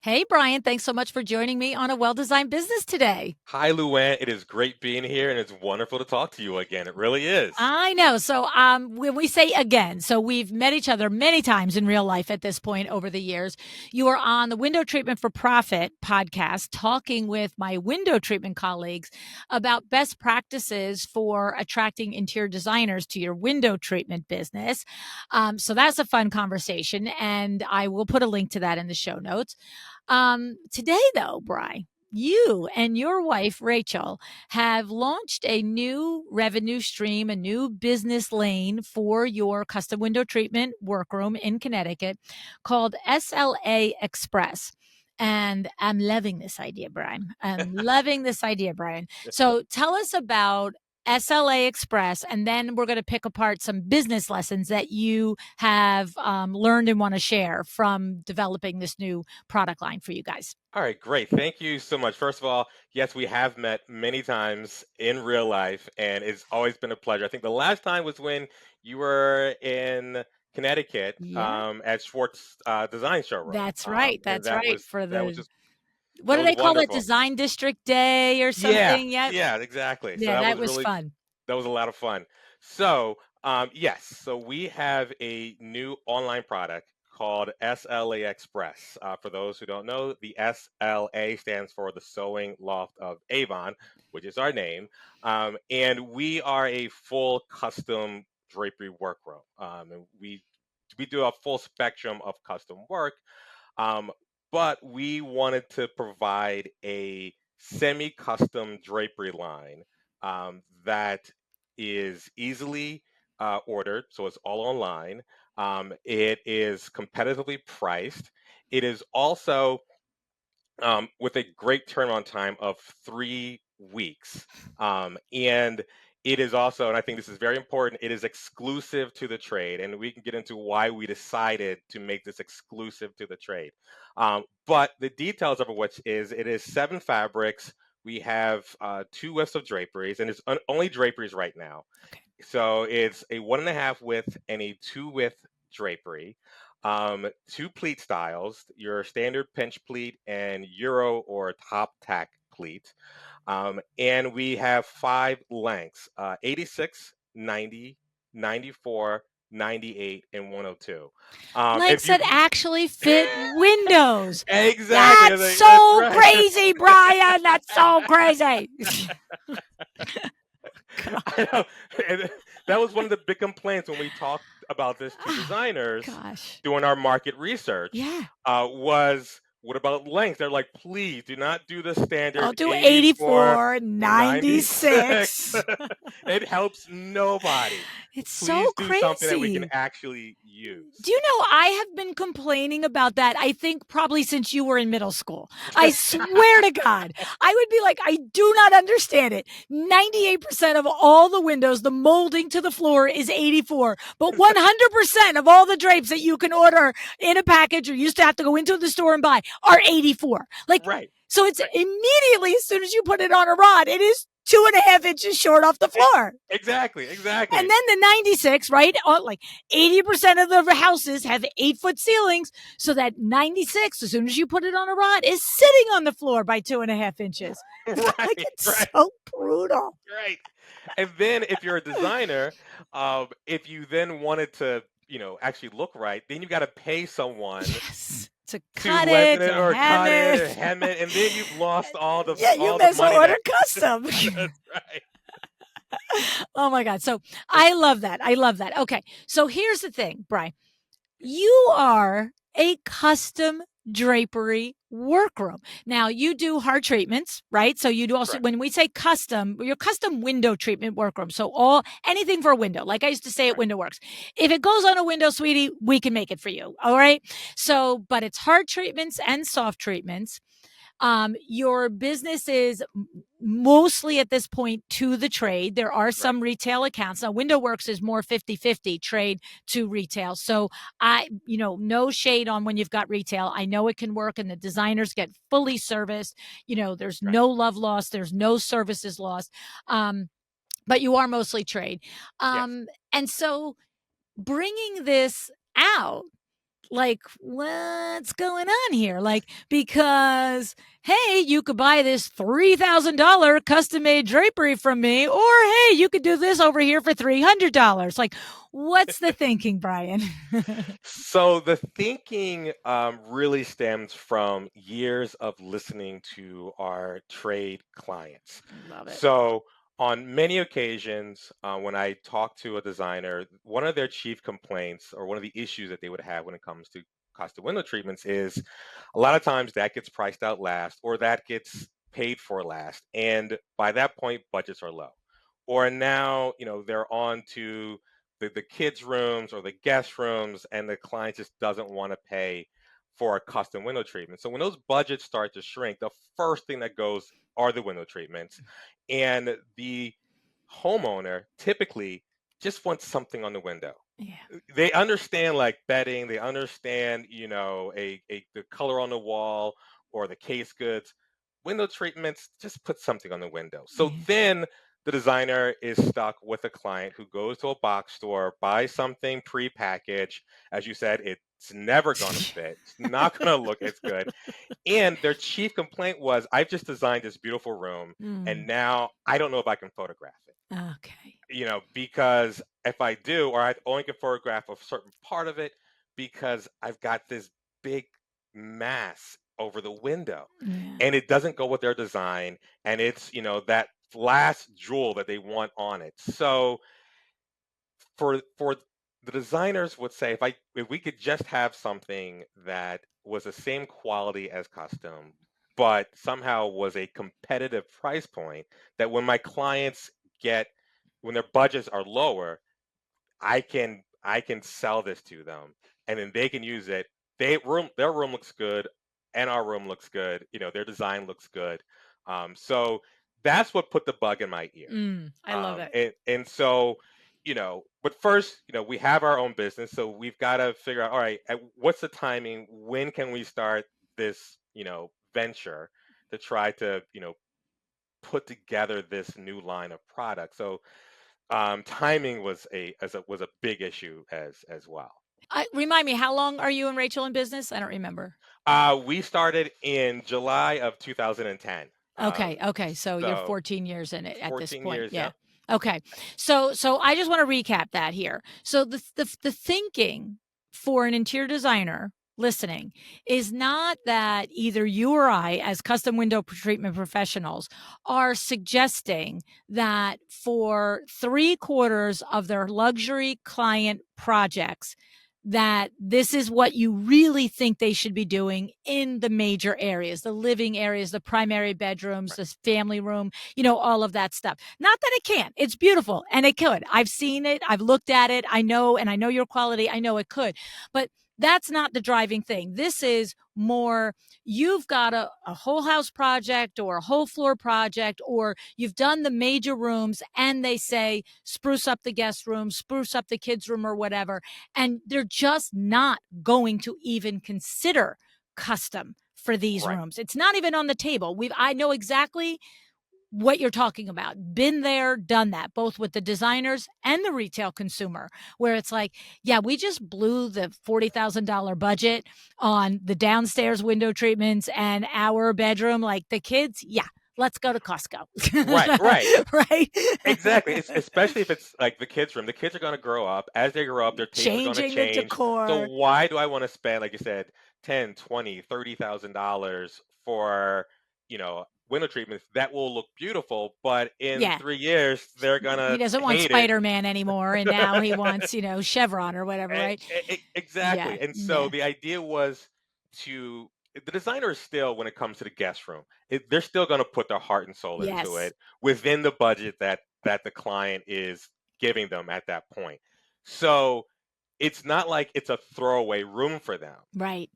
Hey, Bryan, thanks so much for joining me on A Well-Designed Business today. Hi, Luann. It is great being here, and it's wonderful to talk to you again. It really is. I know. When we say again, so we've met each other many times in real life at this point over the years. You are on the Window Treatment for Profit podcast, talking with my window treatment colleagues about best practices for attracting interior designers to your window treatment business. So that's a fun conversation, and I will put a link to that in the show notes. Today, though, Bry, you and your wife, Rachel, have launched a new revenue stream, a new business lane for your custom window treatment workroom in Connecticut called SLA Express. And I'm loving this idea, Brian. I'm loving this idea, Brian. So tell us about SLA Express, and then we're going to pick apart some business lessons that you have learned and want to share from developing this new product line for you guys. All right, great. Thank you so much. First of all, yes, we have met many times in real life, and it's always been a pleasure. I think the last time was when you were in Connecticut Yeah. at Schwartz Design Showroom, That's right, and that's right, for that was the just what that do was they call it? wonderful. Design District Day or Yeah, something? Yep. yeah, exactly. So Yeah, that that was was really fun. that was a lot of fun. So, yes, so we have a new online product called SLA Express. For those who don't know, the SLA stands for the Sewing Loft of Avon, which is our name. And we are a full custom drapery workroom. And we do a full spectrum of custom work. Um, but we wanted to provide a semi-custom drapery line that is easily ordered, so it's all online. It is competitively priced. It is also with a great turnaround time of 3 weeks. And it is also, and I think this is very important, it is exclusive to the trade. And we can get into why we decided to make this exclusive to the trade. But the details of it, which is it is 7 fabrics. We have 2 widths of draperies, and it's only draperies right now. Okay. So it's a 1.5 width and a 2 width drapery. Two pleat styles, your standard pinch pleat and Euro or top tack pleat. And we have 5 lengths, 86, 90, 94, 98, and 102. If Lengths you that actually fit windows. exactly, That's that's so right. crazy, Brian. That's so crazy. God. I know. And that was one of the big complaints when we talked about this to Oh, designers gosh. doing our market research. Yeah. Was what about length? They're like, please do not do the standard I'll do 84 84, or 96. 96. It helps nobody. It's so Please do something that we can crazy. actually use. Do you know I have been complaining about that, I think probably since you were in middle school. I swear to God. I would be like, I do not understand it. 98% of all the windows, the molding to the floor is 84, but 100% of all the drapes that you can order in a package or used to have to go into the store and buy are 84. Like, Right, so it's right. immediately as soon as you put it on a rod, it is 2.5 inches short off the E- floor. Exactly, And exactly. then the 96, right? Like 80% of the houses have 8 foot ceilings. So that 96, as soon as you put it on a rod, is sitting on the floor by 2.5 inches. Like, Right, it's right. so brutal. Right. And then if you're a designer, if you then wanted to, actually look right, then you got to pay someone Yes. To to cut lengthen it, it to or hem cut it. it, hem it, and then you've lost all the Yeah, you all the may as well money order that custom. that's right. Oh my God. So I love that. I love that. Okay. So here's the thing, Brian. You are a custom drapery workroom. Now you do hard treatments, right? So you do also, Correct. when we say custom, your custom window treatment workroom. So all anything for a window, like I used to say at Right. Window Works. If it goes on a window, sweetie, we can make it for you. All right. Right. So, but it's hard treatments and soft treatments. Your business is mostly at this point to the trade. There are Right. some retail accounts. Now, WindowWorks is more 50-50 trade to retail. So no shade on when you've got retail. I know it can work and the designers get fully serviced. There's Right. no love lost. There's no services lost. But you are mostly trade. Yes. And so bringing this out like, what's going on here? Like, because, hey, you could buy this $3,000 custom made drapery from me, or hey, you could do this over here for $300. Like, what's the thinking, Bryan? So the thinking really stems from years of listening to our trade clients. Love it. So on many occasions, when I talk to a designer, one of their chief complaints or one of the issues that they would have when it comes to custom window treatments is a lot of times that gets priced out last or that gets paid for last. And by that point, budgets are low. Or now, they're on to the kids' rooms or the guest rooms, and the client just doesn't want to pay for a custom window treatment. So when those budgets start to shrink, the first thing that goes are the window treatments. And the homeowner typically just wants something on the window. Yeah. They understand like bedding, they understand, the color on the wall or the case goods. Window treatments, just put something on the window. So Yeah. then the designer is stuck with a client who goes to a box store, buys something pre-packaged. As you said, it's never going to fit. It's not going to look as good. And their chief complaint was, I've just designed this beautiful room, and Mm, now I don't know if I can photograph it. okay. Because if I do, or I only can photograph a certain part of it, because I've got this big mass over the window Yeah. and it doesn't go with their design. And it's, that last jewel that they want on it. So for the designers would say, if we could just have something that was the same quality as custom, but somehow was a competitive price point, that when my clients get when their budgets are lower, I can sell this to them, and then they can use it. Their room looks good, and our room looks good. Their design looks good. So that's what put the bug in my ear. I love it. And so, but first, we have our own business, so we've got to figure out, all right, what's the timing? When can we start this, venture to try to, put together this new line of products? So timing was a big issue as well. Remind me, how long are you and Rachel in business? I don't remember. We started in July of 2010. Okay, okay. So you're So 14 years in it at this 14 point. years, Yeah. yep. Okay. So I just want to recap that here. So the thinking for an interior designer listening is not that either you or I, as custom window treatment professionals, are suggesting that for 3/4 of their luxury client projects, that this is what you really think they should be doing in the major areas, the living areas, the primary bedrooms, Right. the family room, all of that stuff. Not that it can't. It's beautiful and it could. I've seen it. I've looked at it. I know, and I know your quality. I know it could. But that's not the driving thing. This is more, you've got a whole house project or a whole floor project, or you've done the major rooms and they say spruce up the guest room, spruce up the kids' room or whatever. And they're just not going to even consider custom for these Right. rooms. It's not even on the table. I know exactly what you're talking about. Been there, done that, both with the designers and the retail consumer, where it's like, yeah, we just blew the $40,000 budget on the downstairs window treatments and our bedroom. Like the kids, yeah, let's go to Costco. Right, right. Right? Exactly. It's especially if it's like the kids' room. The kids are going to grow up. As they grow up, their tastes are going to Changing the change. So decor. why do I want to spend, like you said, 10, 20, $30,000 for, window treatments that will look beautiful, but in Yeah. 3 years they're He gonna doesn't want hate it. Spider-Man anymore, and now he wants, Chevron or whatever, right? Yeah, Exactly. And so yeah. the idea was to the designer is still, when it comes to the guest room, they're still going to put their heart and soul into Yes. it within the budget that the client is giving them at that point. So it's not like it's a throwaway room for them. Right.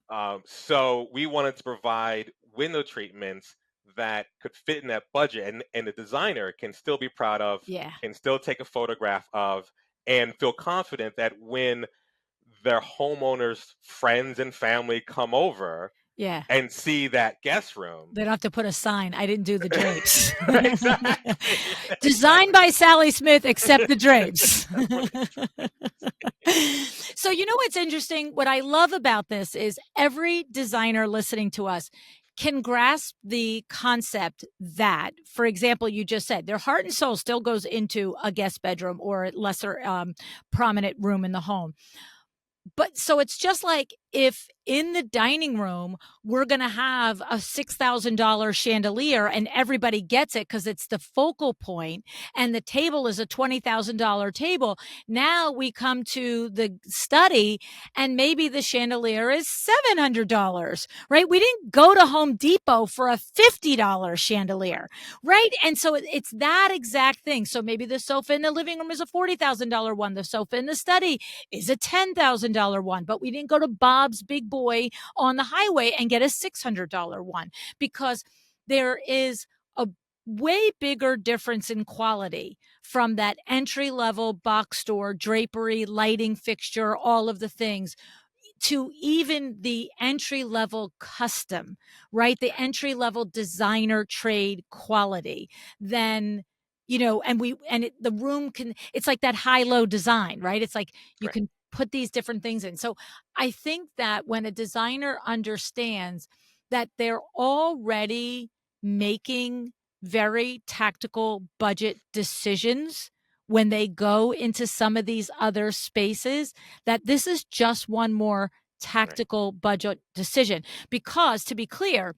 So we wanted to provide window treatments that could fit in that budget, and the designer can still be proud of, Yeah. can still take a photograph of, and feel confident that when their homeowners, friends, and family come over Yeah. and see that guest room. They don't have to put a sign, "I didn't do the drapes." Exactly. Designed Exactly. by Sally Smith, except the drapes. So, you know what's interesting? What I love about this is every designer listening to us can grasp the concept that, for example, you just said their heart and soul still goes into a guest bedroom or a lesser prominent room in the home. But so it's just like if in the dining room, we're going to have a $6,000 chandelier and everybody gets it because it's the focal point, and the table is a $20,000 table. Now we come to the study and maybe the chandelier is $700, right? We didn't go to Home Depot for a $50 chandelier, right? And so it's that exact thing. So maybe the sofa in the living room is a $40,000 one. The sofa in the study is a $10,000 one, but we didn't go to Bob's Big Boy on the highway and get a $600 one, because there is a way bigger difference in quality from that entry level box store, drapery, lighting fixture, all of the things, to even the entry level custom, right? The entry level designer trade quality, then, the room it's like that high low design, right? It's like you Right, can put these different things in. So I think that when a designer understands that they're already making very tactical budget decisions when they go into some of these other spaces, that this is just one more right, tactical budget decision. Because to be clear,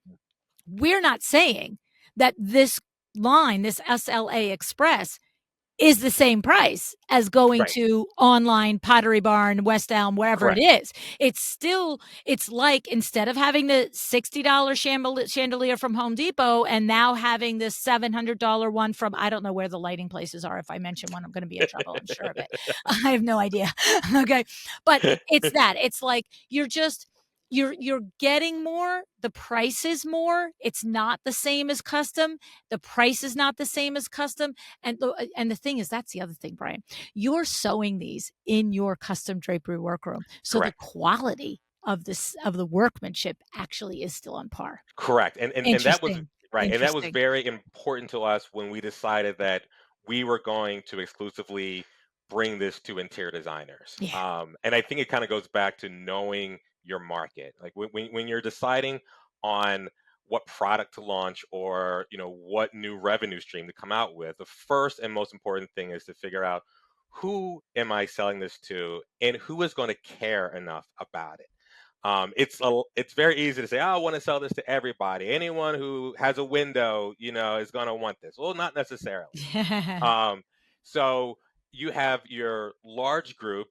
we're not saying that this line, this SLA Express, is the same price as going right. to online Pottery Barn, West Elm, wherever it Correct. is. It's like instead of having the $60 chandelier from Home Depot and now having this $700 one from, I don't know where the lighting places are. If I mention one, I'm going to be in trouble. I'm sure of it. I have no idea. Okay. But it's that. It's like you're getting more, the price is more. It's not the same as custom. The price is not the same as custom. And the thing is, that's the other thing, Bryan. You're sewing these in your custom drapery workroom, so the Correct. quality of the workmanship actually is still on par. Correct, and that was Interesting. right, and that was Interesting. very important to us when we decided that we were going to exclusively bring this to interior designers. Yeah. And I think it kind of goes back to knowing your market. Like when you're deciding on what product to launch, or what new revenue stream to come out with, the first and most important thing is to figure out who am I selling this to and who is going to care enough about it. It's very easy to say, "Oh, I want to sell this to everybody. Anyone who has a window, is going to want this." Well, not necessarily. Um, so you have your large group,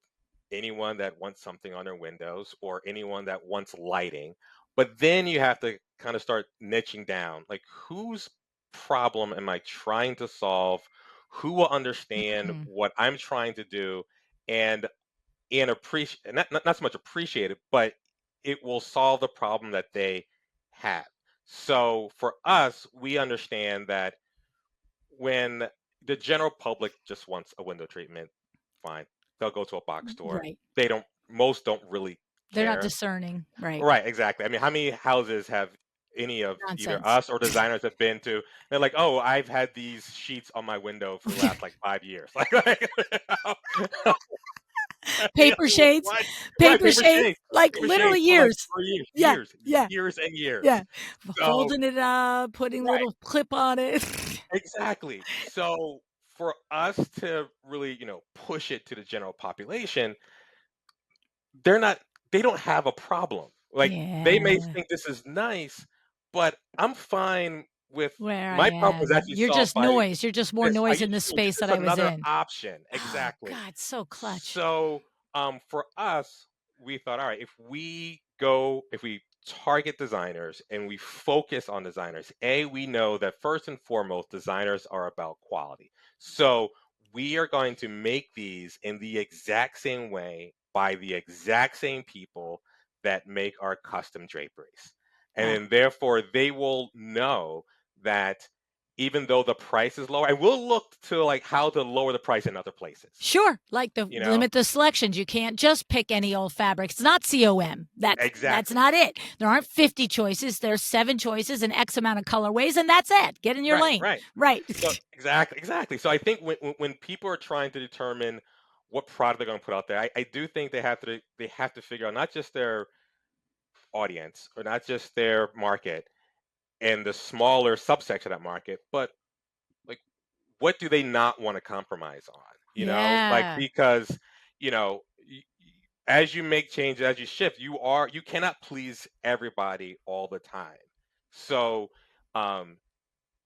anyone that wants something on their windows or anyone that wants lighting, but then you have to kind of start niching down. Like, whose problem am I trying to solve? Who will understand Mm, what I'm trying to do? And appreciate, not so much appreciate it, but it will solve the problem that they have. So for us, we understand that when the general public just wants a window treatment, fine, they'll go to a box store. right. Most don't really They're not care. discerning. Right. Right, exactly. I mean, how many houses have any of either Nonsense. us or designers have been to? They're like, "Oh, I've had these sheets on my window for the last like 5 years." Paper shades, What? Right, paper shades, like paper literally shades for like years. 4 years, Yeah, yeah, years and yeah. years. So Folding it up, putting right, little clip on it. exactly. So for us to really, push it to the general population, they're not they don't have a problem. Like, they may Yeah. think this is nice, but I'm fine with Where I my problem is am. actually You're solved just by noise. You're just more this. noise You're in the just space that just I was another in. option. Oh, Exactly. God, so clutch. So, for us, we thought, all right, if we target designers and we focus on designers, we know that first and foremost, designers are about quality. So we are going to make these in the exact same way by the exact same people that make our custom draperies. And Wow. then therefore they will know that even though the price is lower, I will look to like how to lower the price in other places. Sure, like the You know? limit the selections. You can't just pick any old fabric. It's not COM. That's Exactly. not it. There aren't 50 choices. There's 7 choices and X amount of colorways, and that's it. Get in your Right, lane. right. Right. So exactly. So I think when people are trying to determine what product they're going to put out there. I do think they have to figure out not just their audience or not just their market and the smaller subsection of that market, but like what do they not want to compromise on? Like Yeah. because you know as you make changes, as you shift, you cannot please everybody all the time. So um,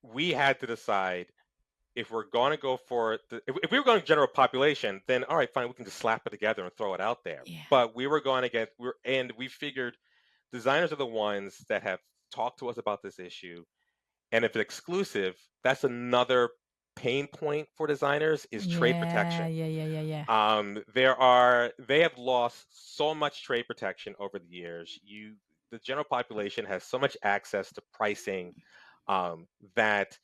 we had to decide if we're going to go for if we were going to general population, then all right, fine, we can just slap it together and throw it out there. Yeah. But we were going to get and we figured designers are the ones that have talked to us about this issue, and if it's exclusive, that's another pain point for designers is trade Yeah. protection. Yeah. Yeah. Yeah. Yeah. They have lost so much trade protection over the years. The general population has so much access to pricing um, that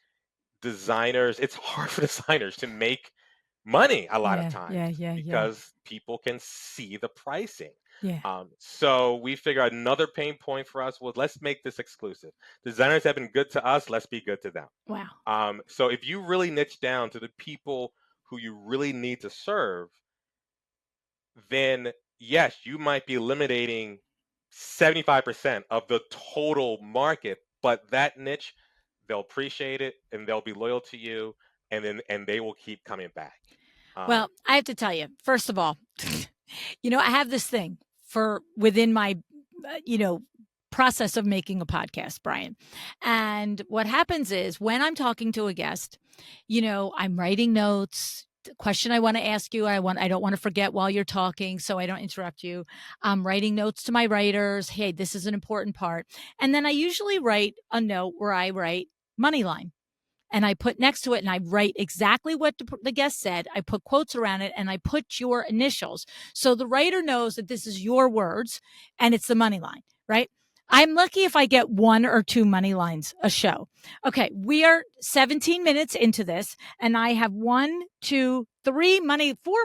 designers, it's hard for designers to make money a lot of Yeah. times Yeah. Yeah. Yeah. because people can see the pricing. Yeah. So we figure another pain point for us was let's make this exclusive. Designers have been good to us, let's be good to them. Wow. So if you really niche down to the people who you really need to serve, then yes, you might be eliminating 75% of the total market, but that niche, they'll appreciate it and they'll be loyal to you and they will keep coming back. Well, Um, I have to tell you, first of all, I have this thing for within my, uh, you know, process of making a podcast, Bryan. And what happens is when I'm talking to a guest, I'm writing notes. The question I want to ask you, I don't want to forget while you're talking, so I don't interrupt you. I'm writing notes to my writers. Hey, this is an important part. And then I usually write a note where I write money line and I put next to it and I write exactly what the guest said. I put quotes around it and I put your initials. So the writer knows that this is your words and it's the money line, right? I'm lucky if I get one or two money lines a show. Okay, we are 17 minutes into this and I have four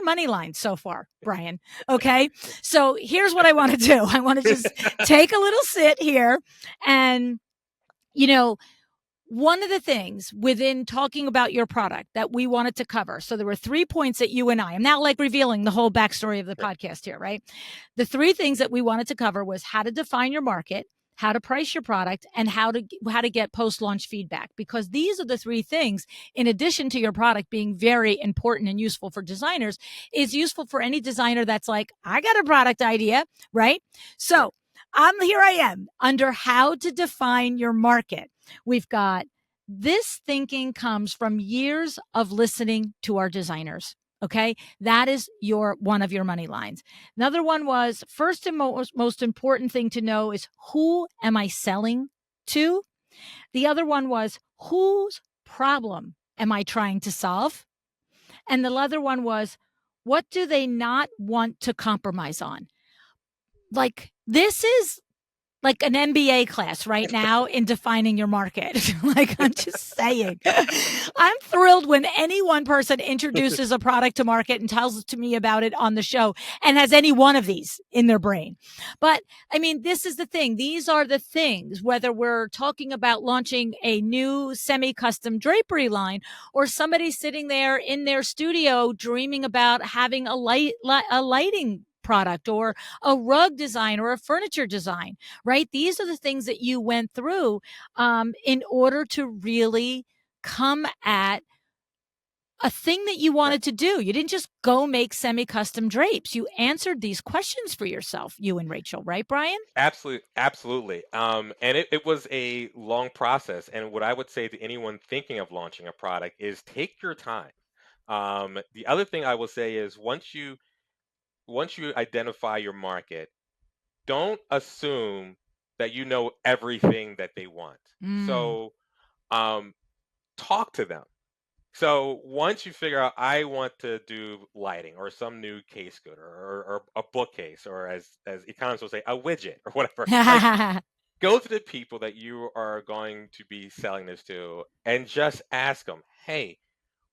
money lines so far, Bryan. Okay, so here's what I want to do. I want to just take a little sit here and, you know, one of the things within talking about your product that we wanted to cover. So there were 3 points that you and I'm now like revealing the whole backstory of the sure. podcast here, right? The three things that we wanted to cover was how to define your market, how to price your product, and how to get post-launch feedback. Because these are the three things, in addition to your product being very important and useful for designers, is useful for any designer that's like, I got a product idea, right? Sure. So here I am under how to define your market. We've got this thinking comes from years of listening to our designers. Okay. That is one of your money lines. Another one was first and most important thing to know is who am I selling to? The other one was whose problem am I trying to solve? And the other one was what do they not want to compromise on? Like this is like an MBA class right now in defining your market. Like I'm just saying. I'm thrilled when any one person introduces a product to market and tells to me about it on the show and has any one of these in their brain. But I mean, this is the thing. These are the things, whether we're talking about launching a new semi-custom drapery line or somebody sitting there in their studio dreaming about having a lighting product or a rug design or a furniture design, right? These are the things that you went through in order to really come at a thing that you Right. wanted to do. You didn't just go make semi-custom drapes. You answered these questions for yourself, you and Rachel, right, Bryan? Absolutely, absolutely. And it was a long process. And what I would say to anyone thinking of launching a product is take your time. The other thing I will say is once you identify your market, don't assume that you know everything that they want. Mm. So um, talk to them. So once you figure out I want to do lighting or some new case good or a bookcase or as economists will say a widget or whatever, like go to the people that you are going to be selling this to and just ask them, hey,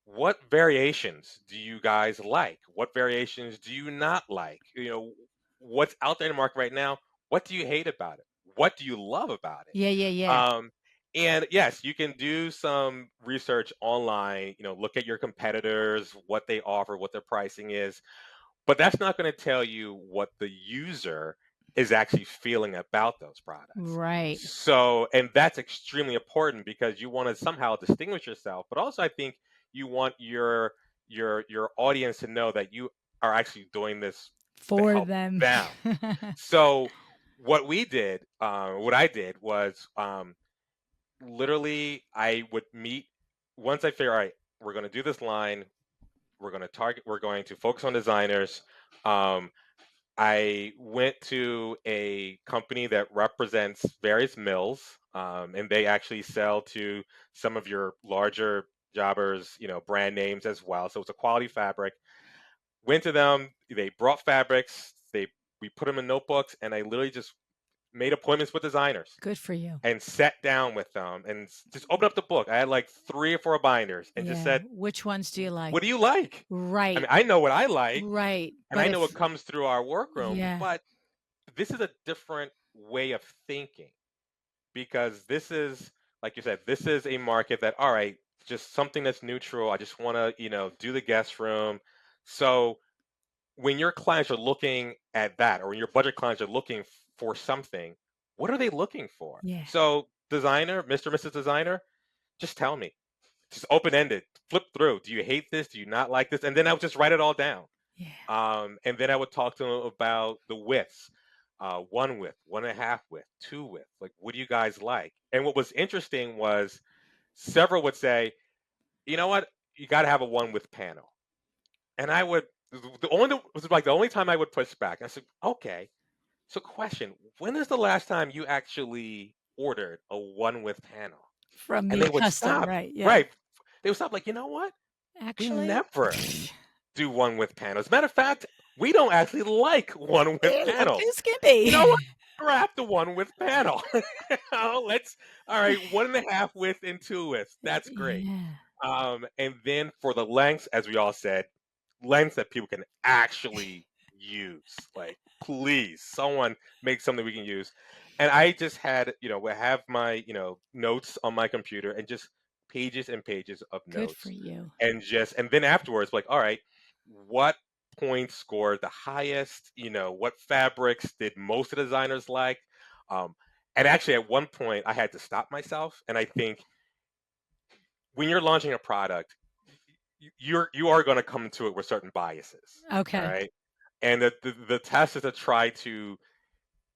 what variations do you guys like? What variations do you not like? What's out there in the market right now? What do you hate about it? What do you love about it? Yeah, yeah, yeah. Um, and yes, you can do some research online, look at your competitors, what they offer, what their pricing is. but that's not going to tell you what the user is actually feeling about those products. Right. So, and that's extremely important because you want to somehow distinguish yourself, but also I think you want your audience to know that you are actually doing this to For help them. them. So, what I did was literally I would meet once I figure, all right, we're going to do this line, we're going to focus on designers. Um, I went to a company that represents various mills, and they actually sell to some of your larger jobbers, brand names as well. So it's a quality fabric. Went to them, they brought fabrics, we put them in notebooks, and I literally just made appointments with designers Good for you. and sat down with them and just opened up the book. I had like 3 or 4 binders and just Yeah. said, Which ones do you like? "What do you like?" I Right. mean, I know what I like, Right. and But I know if what comes through our workroom, yeah. but this is a different way of thinking because this is, like you said, this is a market that, all right, just something that's neutral. I just want to, do the guest room. So when your clients are looking at that, or when your budget clients are looking for something, what are they looking for? Yeah. So, designer, Mr. Mrs. Designer, just tell me. Just open ended. Flip through. Do you hate this? Do you not like this? And then I would just write it all down. Yeah. And then I would talk to them about the widths, one width, 1.5 width, 2 width. Like, what do you guys like? And what was interesting was several would say, you know what, you got to have a one width panel. And I would, the only was like the only time I would push back. I said, okay. So, question: when is the last time you actually ordered a one width panel? From And me they would custom, stop. right? Yeah. Right? They would stop. Like, you know what? We Actually, never do one with panels. Matter of fact, we don't actually like one with they're a little too panels. You know skimpy. what? Scrap the one with panel. Let's all right, 1.5 width and 2 widths. That's great. Yeah. And then for the lengths, as we all said, lengths that people can actually use. Like, please, someone make something we can use. And I just had, I have my, notes on my computer and just pages and pages of Good for notes. you. And then afterwards, like, all right, what points scored the highest? What fabrics did most of the designers like? Um, and actually, at one point, I had to stop myself. And I think when you're launching a product, you are going to come to it with certain biases, all Okay. right? And the test is to try to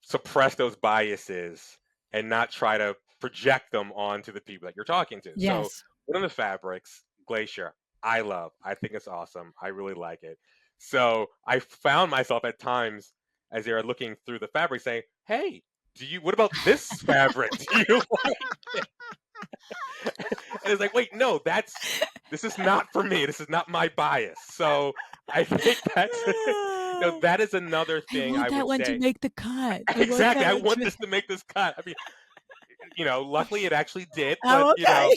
suppress those biases and not try to project them onto the people that you're talking to. So Yes. one of the fabrics, glacier, I think it's awesome. I really like it. So I found myself at times as they were looking through the fabric saying, hey, what about this fabric? Do you like? And it's like, wait, no, this is not for me. This is not my bias. So I think that's that is another I thing want I that would one to say. make the cut. I want Exactly. that I one to want make this to make this cut. I mean, luckily it actually did, but Oh, okay.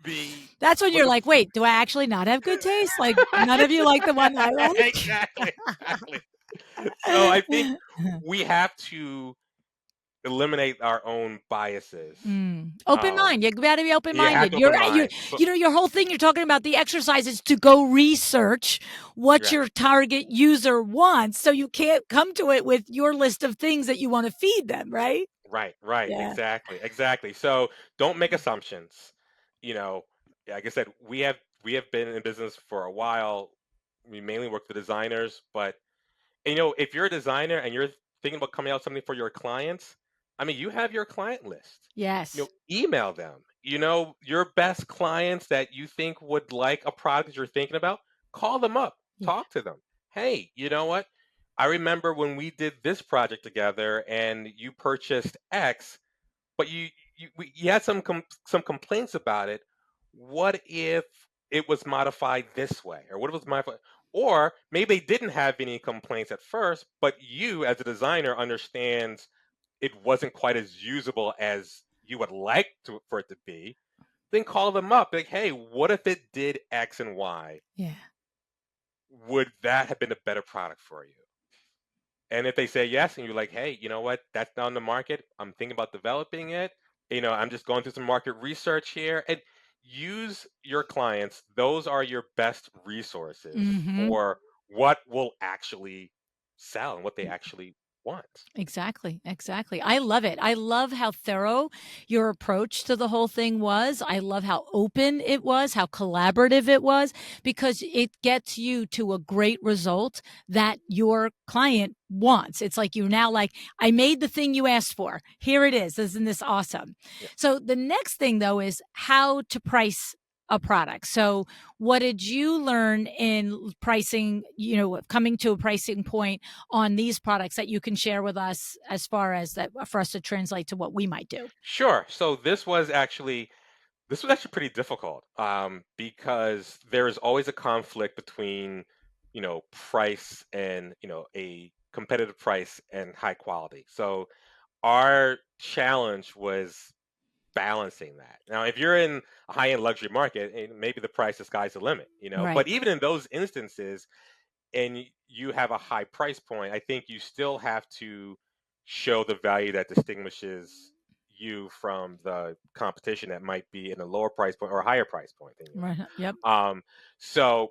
the That's when but you're the like, "Wait, do I actually not have good taste? Like, none of you like the one I like?" exactly, exactly. So I think we have to eliminate our own biases. Open mind. You gotta be You have open-minded. to You're open right. mind. So Your whole thing you're talking about the exercise is to go research what yeah, your target user wants, so you can't come to it with your list of things that you wanna feed them, right? right, right, Yeah. exactly, exactly. So don't make assumptions. You know, like I said, we have been in business for a while. We mainly work with designers, but if you're a designer and you're thinking about coming out with something for your clients, I mean, you have your client list. Yes. Email them. Your best clients that you think would like a product that you're thinking about, call them up, Yeah. talk to them. Hey, you know what? I remember when we did this project together and you purchased X, but you had some complaints about it. What if it was modified this way, or what if it was modified? Or maybe they didn't have any complaints at first, but you, as a designer, understands it wasn't quite as usable as you would like for it to be. Then call them up, like, hey, what if it did X and Y? Yeah. Would that have been a better product for you? And if they say yes, and you're like, hey, you know what? That's not on the market. I'm thinking about developing it. I'm just going through some market research here. And use your clients. Those are your best resources Mhm. for what will actually sell and what they actually want. Exactly, exactly. I love it. I love how thorough your approach to the whole thing was. I love how open it was, how collaborative it was, because it gets you to a great result that your client wants. It's like you're now like, I made the thing you asked for. Here it is. Isn't this awesome? Yeah. So the next thing though is how to price a product. So what did you learn in pricing, coming to a pricing point on these products that you can share with us as far as that for us to translate to what we might do? Sure. So this was actually pretty difficult, because there is always a conflict between, price and, a competitive price and high quality. So our challenge was balancing that. Now, if you're in a high-end luxury market, maybe the price, the sky's the limit. Right. But even in those instances, and you have a high price point, I think you still have to show the value that distinguishes you from the competition that might be in a lower price point or a higher price point than you. Right. Yep.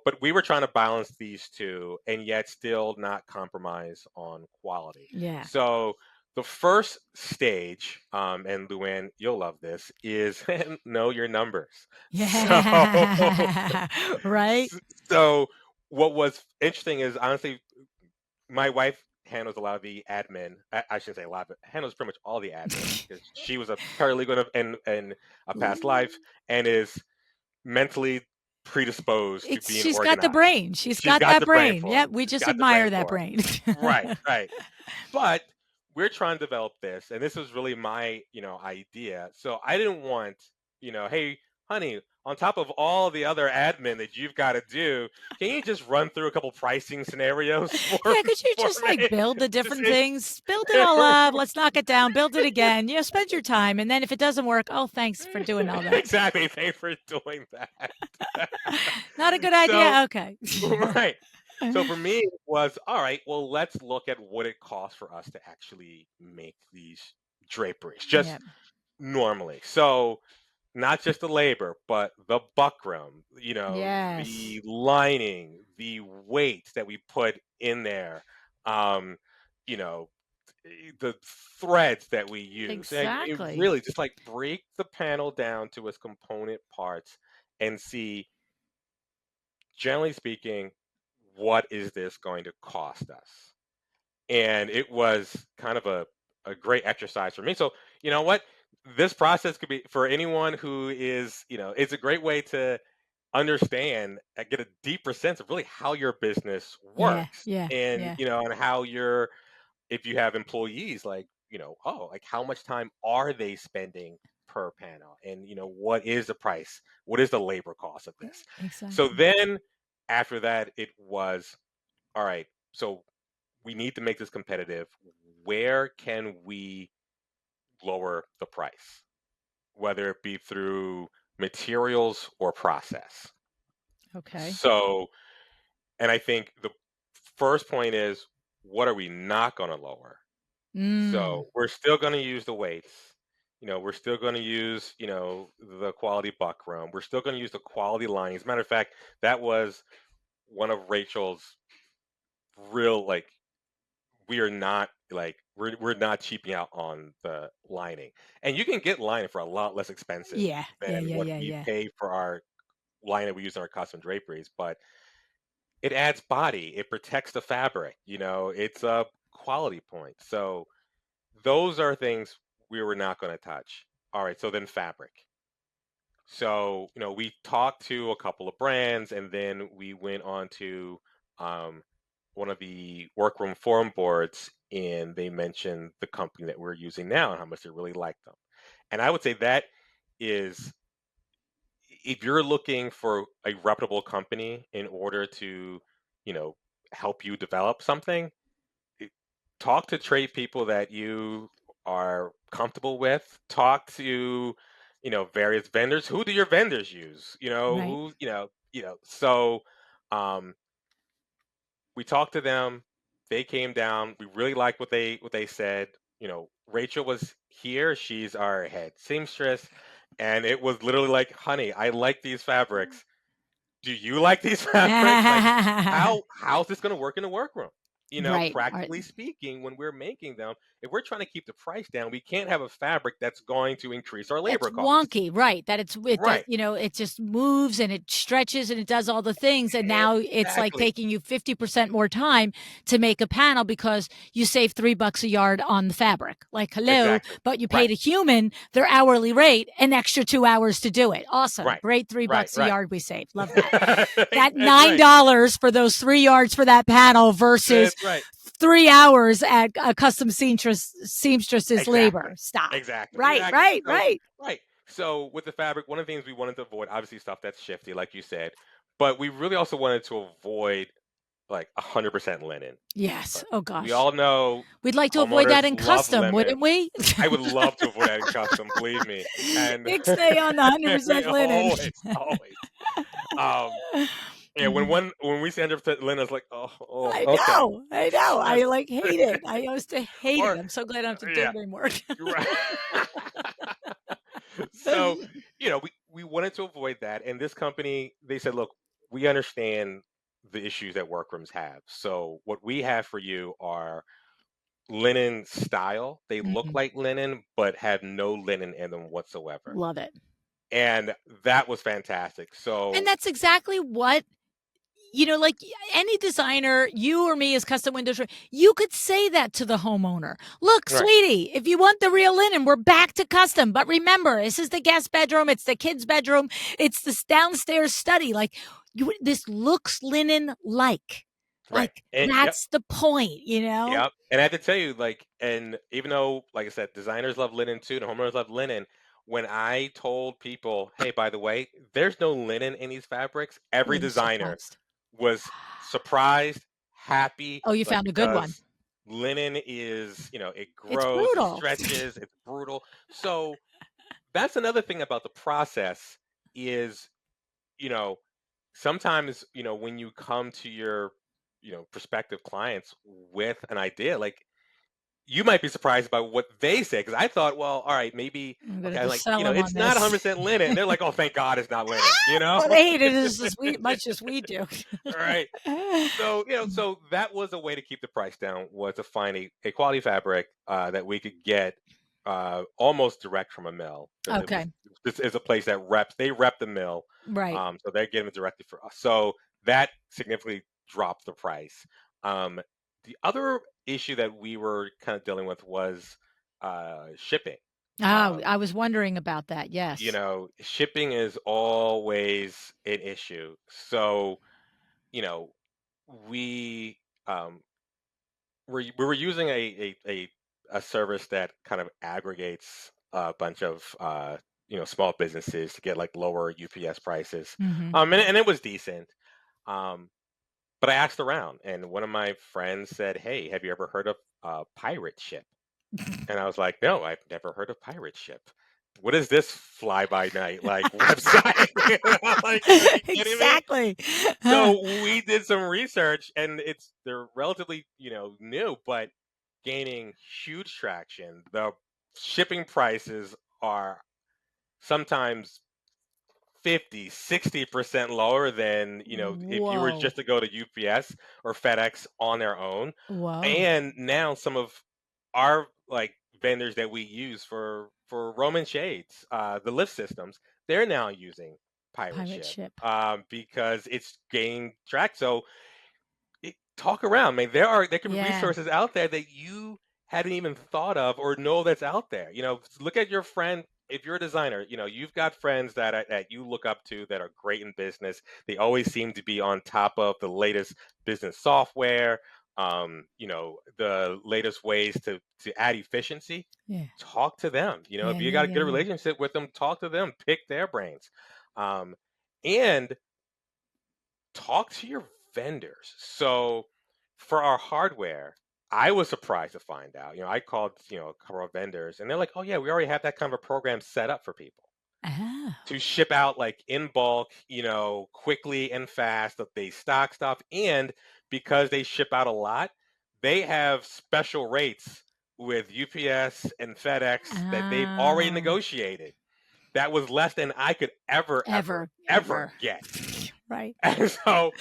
But we were trying to balance these two and yet still not compromise on quality. Yeah. So the first stage, and Luann, you'll love this, is know your numbers. So Yeah. Right? S- So what was interesting is honestly, my wife handles a lot of the admin. I shouldn't say a lot, but handles pretty much all the admin because she was a paralegal in a past life and is mentally predisposed to being She's got the organized. brain. She's She's got got that the brain brain. for it. Yep, we She's just got the brain admire that for it. brain. Right, right. But we're trying to develop this, and this was really my, idea. So I didn't want, hey, honey, on top of all the other admin that you've got to do, can you just run through a couple pricing scenarios for Yeah, could you for just, like, me? build the Just different things? Build it all up, let's knock it down, build it again, spend your time, and then if it doesn't work, "Oh, thanks for doing all that." exactly. Thanks for doing that. Not a good So idea? Okay. right. So for me, it was all right. Well, let's look at what it costs for us to actually make these draperies, just Yeah. normally. So not just the labor, but the buckram, Yes. the lining, the weight that we put in there, um, you know, the threads that we use, and it Exactly. really just like break the panel down to its component parts and see, generally speaking, what is this going to cost us? And it was kind of a great exercise for me. So, you know what? This process could be for anyone who is, it's a great way to understand and get a deeper sense of really how your business Yeah, works. yeah, And, yeah. and how if you have employees, like, oh, like how much time are they spending per panel? And, what is the price? What is the labor cost of this? So Exactly. then after that, it was all right. So we need to make this competitive. Where can we lower the price, whether it be through materials or process? Okay. So, and I think the first point is, what are we not going to lower? Mm. So we're still going to use the weights. We're still going to use, the quality buckram. We're still going to use the quality lining. As a matter of fact, that was one of Rachel's real, like, we're not cheaping out on the lining. And you can get lining for a lot less expensive Yeah, yeah, than yeah, what yeah, we yeah. pay for our lining we use in our custom draperies, but it adds body, it protects the fabric, it's a quality point. So those are things we were not going to touch. All right, so then fabric. So, we talked to a couple of brands and then we went on to um, one of the workroom forum boards and they mentioned the company that we're using now and how much they really like them. And I would say that is, if you're looking for a reputable company in order to, you know, help you develop something, it- talk to trade people that you are comfortable with. Talk to, various vendors. Who do your vendors use? Right. So um, we talked to them. They came down. We really liked what they said. Rachel was here. She's our head seamstress, and it was literally like, honey, I like these fabrics. do you like these fabrics? Like, how's this going to work in the workroom? Right. Practically speaking, when we're making them, if we're trying to keep the price down, we can't have a fabric that's going to increase our It's labor costs. wonky, right, that it does, Right. it just moves and it stretches and it does all the things, and now it's, like, Exactly. taking you 50% more time to make a panel because you save $3 a yard on the fabric. Like, hello, Exactly. but you Right. paid a human their hourly rate an extra 2 hours to do it. Awesome. Right. Great Right. $3 a Right. yard we saved. Love that. That Right. $9 for those 3 yards for that panel versus That's right. 3 hours at a custom seamstress's labor. Exactly. Stop. Exactly. Right, Exactly. right, So, right. right. So with the fabric, one of the things we wanted to avoid, obviously stuff that's shifty, like you said, but we really also wanted to avoid like 100% linen. Yes. But Oh we gosh. all know We'd like to avoid homeowners that in love custom, linen. wouldn't we? I would love to avoid that in custom, believe me. And Ixnay on the 100% linen. always, always. Um, yeah, when we say 100% linen, it's like, oh, I okay. know. I know. I, like, hate it. I used to hate it. Or I'm so glad I don't have to do yeah, it anymore. right. So, we wanted to avoid that. And this company, they said, look, we understand the issues that workrooms have. So what we have for you are linen style. They look Mhm. like linen, but have no linen in them whatsoever. Love it. And that was fantastic. And So, that's exactly what like any designer, you or me as custom window you could say that to the homeowner. Look, right, sweetie, if you want the real linen, we're back to custom. But remember, this is the guest bedroom, it's the kids' bedroom, it's this downstairs study. Like, this looks linen like. right. Like, And yep, that's the point. yep. And I have to tell you, like, and even though, like I said, designers love linen too, the homeowners love linen. When I told people, hey, by the way, there's no linen in these fabrics, every They were designer surprised. was surprised, happy, Oh, you like, found a good one. because linen is, it It's grows, it brutal. stretches, it's brutal. So that's another thing about the process is, you know, sometimes, when you come to your, prospective clients with an idea, like you might be surprised by what they say. Because I thought, well, all right, maybe, I'm gonna okay, just like, sell them on it's not this. 100% linen. And they're like, oh, thank God it's not linen, Well, they hate it as much as we do. Right. So, so that was a way to keep the price down, was to find a quality fabric that we could get almost direct from a mill, because Okay. this is a place that they rep the mill. Right. So they're getting it directly for us. So that significantly dropped the price. Um, the other issue that we were kind of dealing with was shipping. Oh, Um, I was wondering about that. Yes. shipping is always an issue. So, you know, we um, we were using a service that kind of aggregates a bunch of small businesses to get like lower UPS prices, Mhm. and it was decent. Um, but I asked around, and one of my friends said, "Hey, have you ever heard of Pirate Ship?" And I was like, "No, I've never heard of Pirate Ship. What is this fly by night like website?" Like, are you kidding me? Exactly. So we did some research, and they're relatively, new, but gaining huge traction. The shipping prices are sometimes 50, 60% lower than, if you were Whoa. just to go to UPS or FedEx on their own. Whoa. And now some of our like vendors that we use for Roman shades, the lift systems, they're now using Pirate Pirate Ship ship. because it's gaining track. So talk around, man. There could be Yeah. resources out there that you hadn't even thought of or know that's out there. Look at your friend. If you're a designer, you've got friends that you look up to that are great in business. They always seem to be on top of the latest business software. The latest ways to add efficiency. Yeah. Talk to them. Yeah, If you yeah, got a yeah, good yeah. relationship with them, talk to them. Pick their brains, and talk to your vendors. So for our hardware, I was surprised to find out. I called, a couple of vendors, and they're like, "Oh yeah, we already have that kind of a program set up for people Oh. to ship out like in bulk, quickly and fast. That they stock stuff, and because they ship out a lot, they have special rates with UPS and FedEx that they've already Oh. negotiated. That was less than I could ever, ever, Ever, ever ever. get." Right. And so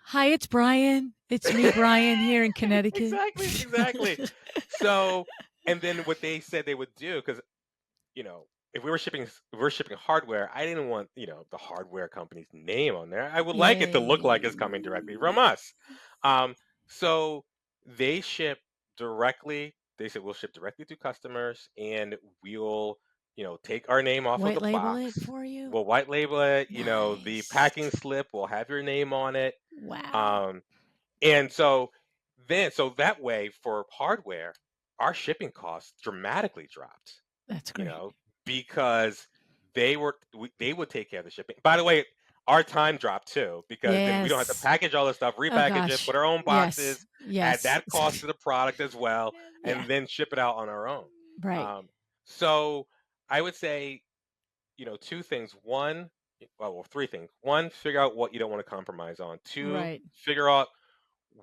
Hi, it's Bryan. It's me, Bryan, here in Connecticut. exactly. So, and then what they said they would do, because if we were shipping hardware, I didn't want the hardware company's name on there. I would like it to look like it's coming directly from Yay. us. So they ship directly. They said we'll ship directly to customers, and we'll take our name off of White the label box. it for you? We'll white label it. The Nice. packing slip will have your name on it. Wow. Um, and so that way for hardware, our shipping costs dramatically dropped, That's you great. know, because they would take care of the shipping. By the way, our time dropped too, because then we don't have to Yes. package all the stuff, Oh repackage it, gosh. put our own Yes. boxes, add Yes. that cost to the product as well, Yeah. and then ship it out on our own. Right. Um, so I would say, two things. Well, three things. One, figure out what you don't want to compromise on. Two, Right. figure out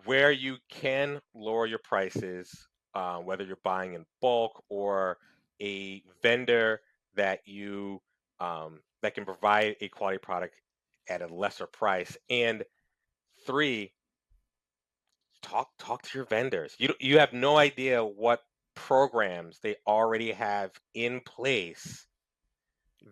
where you can lower your prices, whether you're buying in bulk or a vendor that can provide a quality product at a lesser price. And three, talk to your vendors. You have no idea what programs they already have in place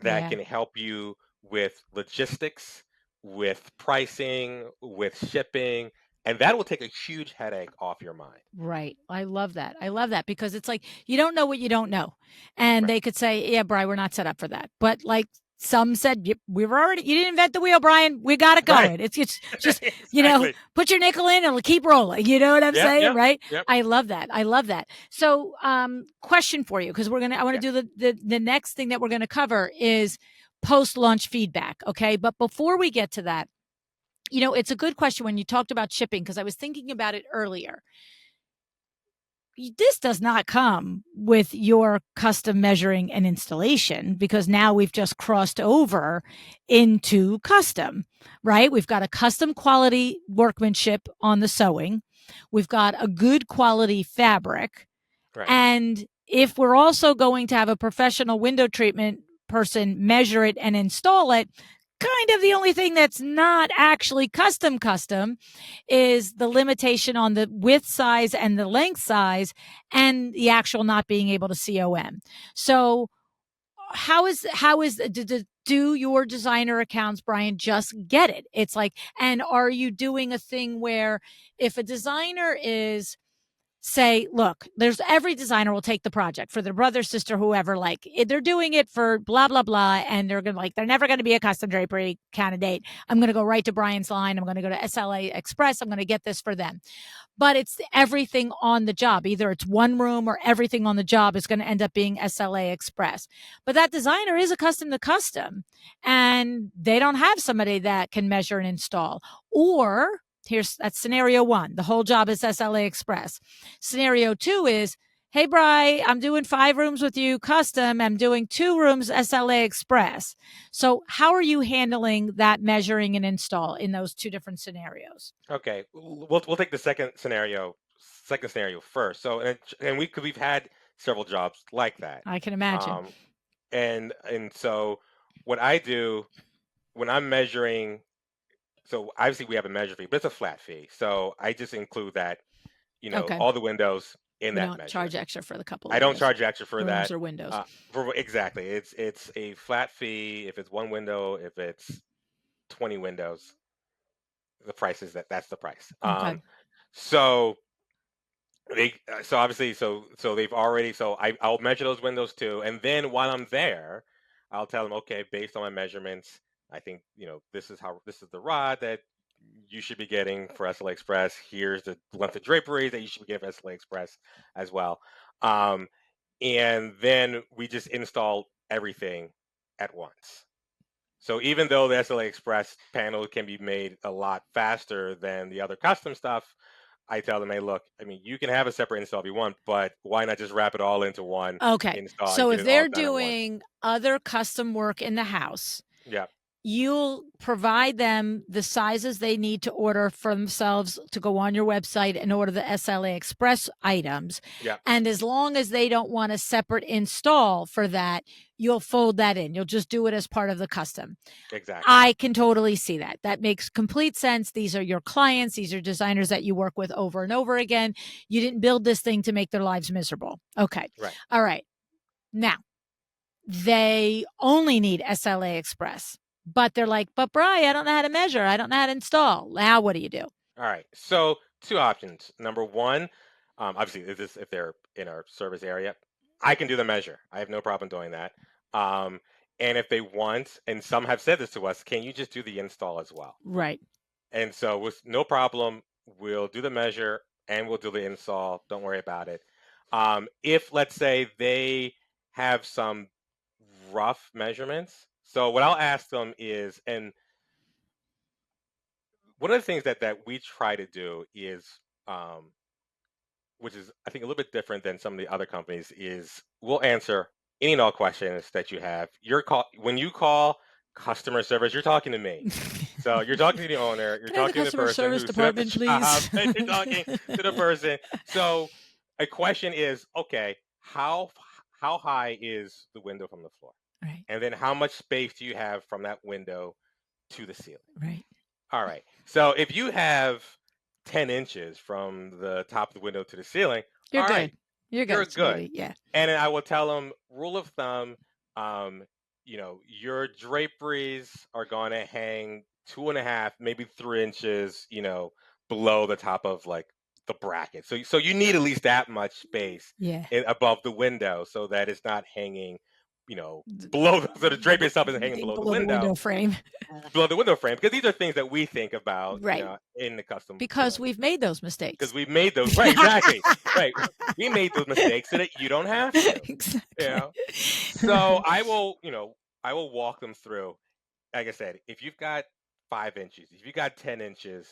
that Yeah. can help you with logistics, with pricing, with shipping, and that will take a huge headache off your mind. Right. I love that. I love that because it's like you don't know what you don't know. And Right. they could say, "Yeah, Brian, we're not set up for that." But like some said, we were already you didn't invent the wheel, Brian. We got it Right. going. It's just, Exactly. put your nickel in and it'll keep rolling. You know what I'm Yep, saying? yep, Right? yep. I love that. I love that. So question for you, because I want to Yeah. do the next thing that we're gonna cover is post-launch feedback. Okay. But before we get to that, it's a good question when you talked about shipping, because I was thinking about it earlier. This does not come with your custom measuring and installation, because now we've just crossed over into custom, right? We've got a custom quality workmanship on the sewing. We've got a good quality fabric. Right. And if we're also going to have a professional window treatment person measure it and install it, kind of the only thing that's not actually custom is the limitation on the width size and the length size, and the actual not being able to COM. So do your designer accounts, Bryan, just get it? It's like, and are you doing a thing where if a designer is, say, look, there's every designer will take the project for their brother, sister, whoever, like they're doing it for blah, blah, blah. And they're going to they're never going to be a custom drapery candidate. I'm going to go right to Bryan's line. I'm going to go to SLA Express. I'm going to get this for them. But it's everything on the job. Either it's one room or everything on the job is going to end up being SLA Express. But that designer is a custom to custom, and they don't have somebody that can measure and install. Or that's scenario one. The whole job is SLA Express. Scenario two is, hey, Bri, I'm doing 5 rooms with you custom. I'm doing 2 rooms SLA Express. So how are you handling that measuring and install in those 2 different scenarios? Okay. We'll take the second scenario first. So and we, because we've had several jobs like that. I can imagine. Um, and so what I do when I'm measuring, so obviously we have a measure fee, but it's a flat fee. So I just include that, Okay. all the windows in You that don't measurement. charge extra for the couple of I don't windows, charge extra for rooms that. or windows. Exactly. It's a flat fee if it's one window. If it's 20 windows, the price is that's the price. Okay. So so obviously so they've already, so I'll measure those windows too, and then while I'm there, I'll tell them, okay, based on my measurements, I think this is the rod that you should be getting for SLA Express. Here's the length of drapery that you should be getting for SLA Express as well. Um, and then we just install everything at once. So even though the SLA Express panel can be made a lot faster than the other custom stuff, I tell them, hey, look, I mean, you can have a separate install if you want, but why not just wrap it all into one Okay. install and So get if it all they're done at once? doing other custom work in the house, Yeah. you'll provide them the sizes they need to order for themselves to go on your website and order the SLA Express items. Yeah, And as long as they don't want a separate install for that, you'll fold that in. You'll just do it as part of the custom. exactly. I can totally see that. That makes complete sense. These are your clients. These are designers that you work with over and over again. You didn't build this thing to make their lives miserable. Okay. Right. All right. Now, they only need SLA Express, but they're like, but Bryan, I don't know how to measure. I don't know how to install. Now, what do you do? All right. So two options. Number one, obviously, if they're in our service area, I can do the measure. I have no problem doing that. Um, and if they want, and some have said this to us, can you just do the install as well? Right. And so with no problem, we'll do the measure and we'll do the install. Don't worry about it. If let's say they have some rough measurements, so what I'll ask them is, and one of the things that we try to do is, um, which is I think a little bit different than some of the other companies, is we'll answer any and all questions that you have. Your call when you call customer service, you're talking to me. So you're talking to the owner, you're Can I have the talking to the customer person service who set up the department, job, please? and you're talking to the person. So a question is, okay, how high is the window from the floor? Right. And then how much space do you have from that window to the ceiling? Right. All right. So if you have 10 inches from the top of the window to the ceiling, You're all right, good. You're you're good, good. sweetie. Yeah. And then I will tell them, rule of thumb, um, your draperies are going to hang 2.5, maybe 3 inches, below the top of like the bracket. So you need at least that much space Yeah. above the window so that it's not hanging, below so the drapery itself isn't hanging below the Below the window, window frame. below the window frame, because these are things that we think about, Right. in the custom, Because we've made those mistakes. because we've made those, right, exactly, right. We made those mistakes so that you don't have to, you Exactly. know. So I will walk them through. Like I said, if you've got 5 inches, if you got 10 inches,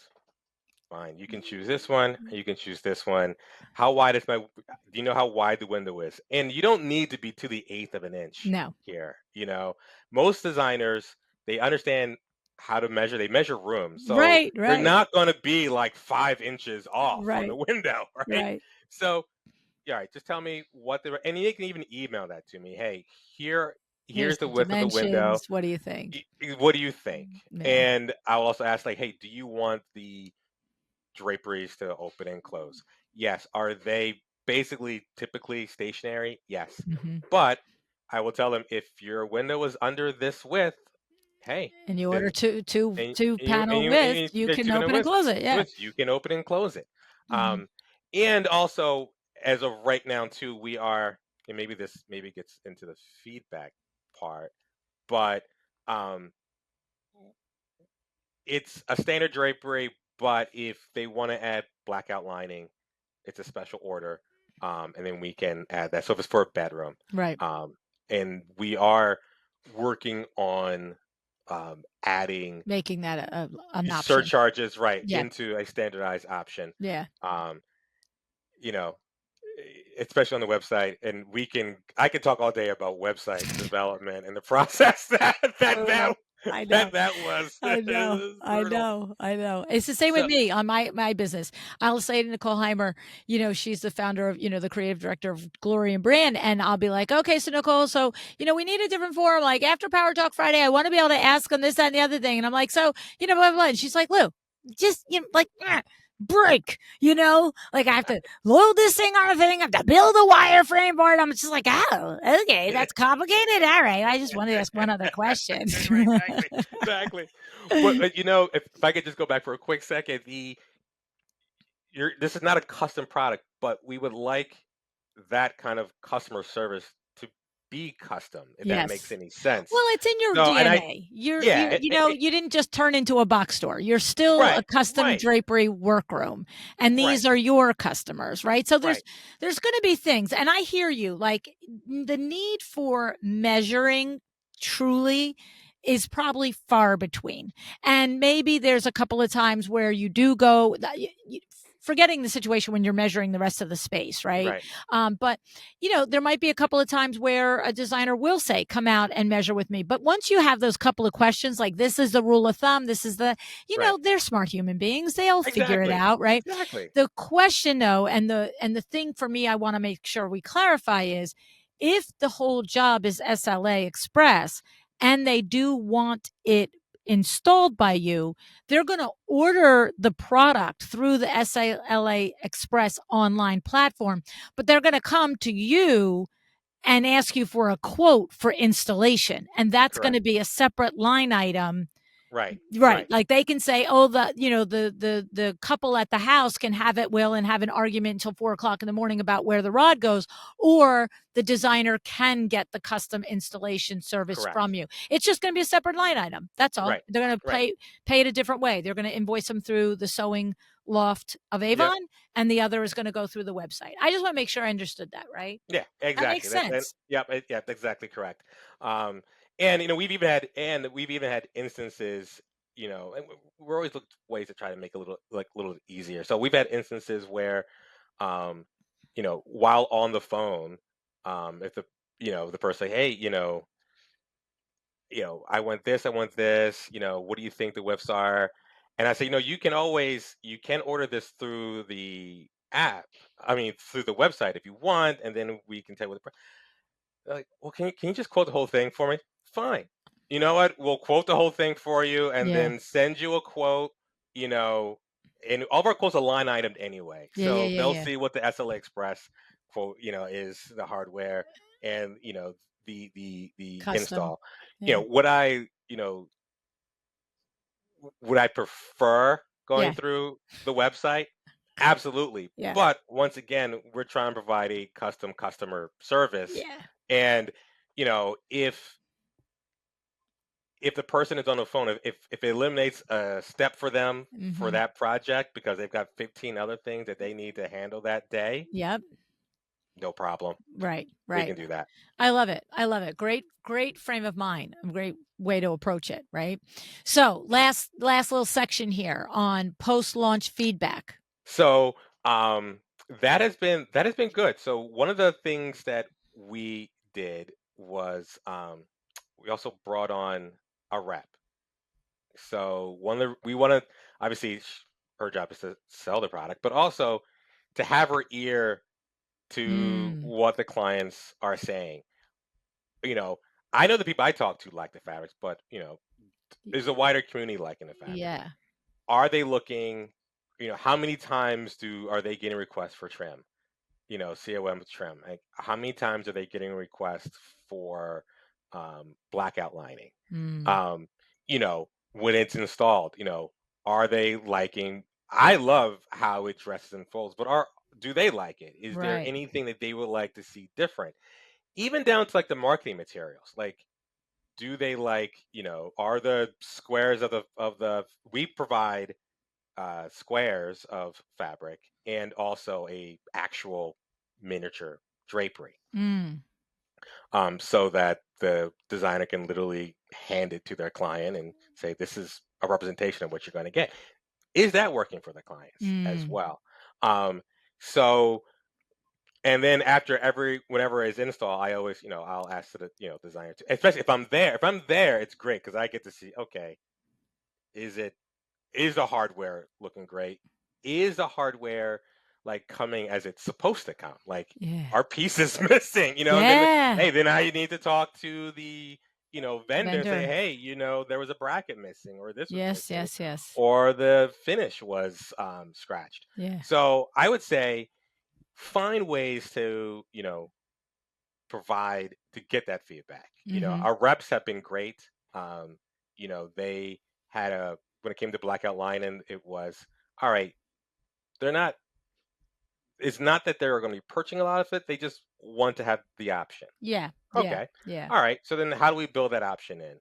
fine. You can choose this one. You can choose this one. How wide is do you know how wide the window is? And you don't need to be to the eighth of an inch No. here. Most designers, they understand how to measure. They measure rooms. So Right, they're right, not going to be like 5 inches off on the right, window, right? right. So, yeah, all right, just tell me and you can even email that to me. Hey, Here's here's the the width of the window. dimensions. What do you think? What do you think? Yeah. And I'll also ask, like, hey, do you want the draperies to open and close? Yes. Are they basically typically stationary? Yes. Hmm. But I will tell them, if your window is under this width, hey, And you order then two panel and width, you you get can two minute open and width, close it. Yeah. you can open and close it. Hmm. Um, and also, as of right now too, we are, and maybe this gets into the feedback part, but um, it's a standard drapery, but if they want to add blackout lining, it's a special order, and then we can add that. So if it's for a bedroom, Right. um, and we are working on adding Making that an option. surcharges, right, Yeah. into a standardized option. Yeah. Um, you know, especially on the website, and I can talk all day about website development and the process Brutal. I know. that was, I it know. was I brutal. know. I know. It's the same with So me on my business. I'll say to Nicole Heimer, she's the founder of, the creative director of Glory and Brand. And I'll be like, okay, so Nicole, so, we need a different forum. Like after Power Talk Friday, I want to be able to ask them this, that, and the other thing. And I'm like, so, blah, blah, blah. And she's like, Lou, just, like, break, like I have to load this thing on a thing. I have to build a wireframe board. I'm just like, oh, okay, that's complicated. All right. I just wanted to ask one other question. right, exactly. But if I could just go back for a quick second, this is not a custom product, but we would like that kind of customer service to be custom, if that makes Yes. any sense. Well, it's in your So, and DNA. yeah, You didn't just turn into a box store. You're still right, a custom right, drapery workroom, and these right, are your customers, right? So there's right. there's going to be things, and I hear you. Like the need for measuring truly is probably far between, and maybe there's a couple of times where you do go. forgetting the situation when you're measuring the rest of the space, right? Right. But there might be a couple of times where a designer will say, "Come out and measure with me." But once you have those couple of questions, like this is the rule of thumb, this is Right. they're smart human beings; they'll figure it Exactly. out, right? Exactly. The question, though, and the thing for me, I want to make sure we clarify is, if the whole job is SLA Express and they do want it installed by you, they're going to order the product through the SLA Express online platform, but they're going to come to you and ask you for a quote for installation. And that's going Correct. to be a separate line item. Right. Right. Right. Like they can say, oh, the couple at the house can have it will and have an argument until 4 o'clock in the morning about where the rod goes, or the designer can get the custom installation service Correct. from you. It's just going to be a separate line item. That's all. Right. They're going to Right. pay it a different way. They're going to invoice them through the Sewing Loft of Yep. Avon, and the other is going to go through the website. I just want to make sure I understood that, right? Yeah, That exactly. makes That's and sense. yep, yep, exactly correct. Um, we've even had instances, and we're always looking for ways to try to make it a little easier. So we've had instances where, um, while on the phone, if the person say, hey, I want this, I want this, what do you think the whips are? And I say, you can order this through the app. I mean, through the website if you want, and then we can tell you what the they're like, well, can you just quote the whole thing for me? Fine. You know what? We'll quote the whole thing for you and Yeah. then send you a quote, you know, and all of our quotes are line itemed anyway. Yeah. Yeah. So Yeah. they'll Yeah. see what the SLA Express quote, is the hardware and, the Custom. install. Yeah. Would I prefer going Yeah. through the website? Absolutely. Yeah. But once again, we're trying to provide a custom customer service. Yeah. And, if the person is on the phone, if it eliminates a step for them for Hmm. that project because they've got 15 other things that they need to handle that day, Yep. no problem. Right. We Right. can do that. I love it. I love it. Great frame of mind. A great way to approach it, right? So, last little section here on post-launch feedback. So that has been good. So one of the things that we did was we also brought on a rep. So we want to obviously her job is to sell the product, but also to have her ear to Mm. what the clients are saying. You know, I know the people I talk to like the fabrics, but Y there's a wider community liking the fabric. yeah. Are they looking? How many times are they getting requests for trim? COM trim. Like, how many times are they getting requests for black outlining? Mm. Um, when it's installed, are they liking? I love how it dresses and folds, but do they like it? Is there Right. anything that they would like to see different? Even down to like the marketing materials. Like, do they like? Are the squares of the we provide squares of fabric and also a actual miniature drapery, Mm. so that the designer can literally hand it to their client and say, "This is a representation of what you're going to get." Is that working for the clients as Mm. well? Um, so, and then whenever it's installed, I always, I'll ask the designer, especially if I'm there. If I'm there, it's great because I get to see, okay, is it is the hardware looking great? Is the hardware like coming as it's supposed to come? Like, Yeah. are pieces missing? And then Yeah. hey, then I need to talk to the vendor and say, Vendor. hey, there was a bracket missing, or this was Yes, missing, yes, yes. or the finish was scratched. Yeah. So I would say find ways to provide to get that feedback. Mhm. Our reps have been great. They had when it came to blackout line, and it was all right. They're not. It's not that they're going to be purchasing a lot of it. They just want to have the option. Yeah. Yeah. Okay. Yeah. All right. So then, how do we build that option in?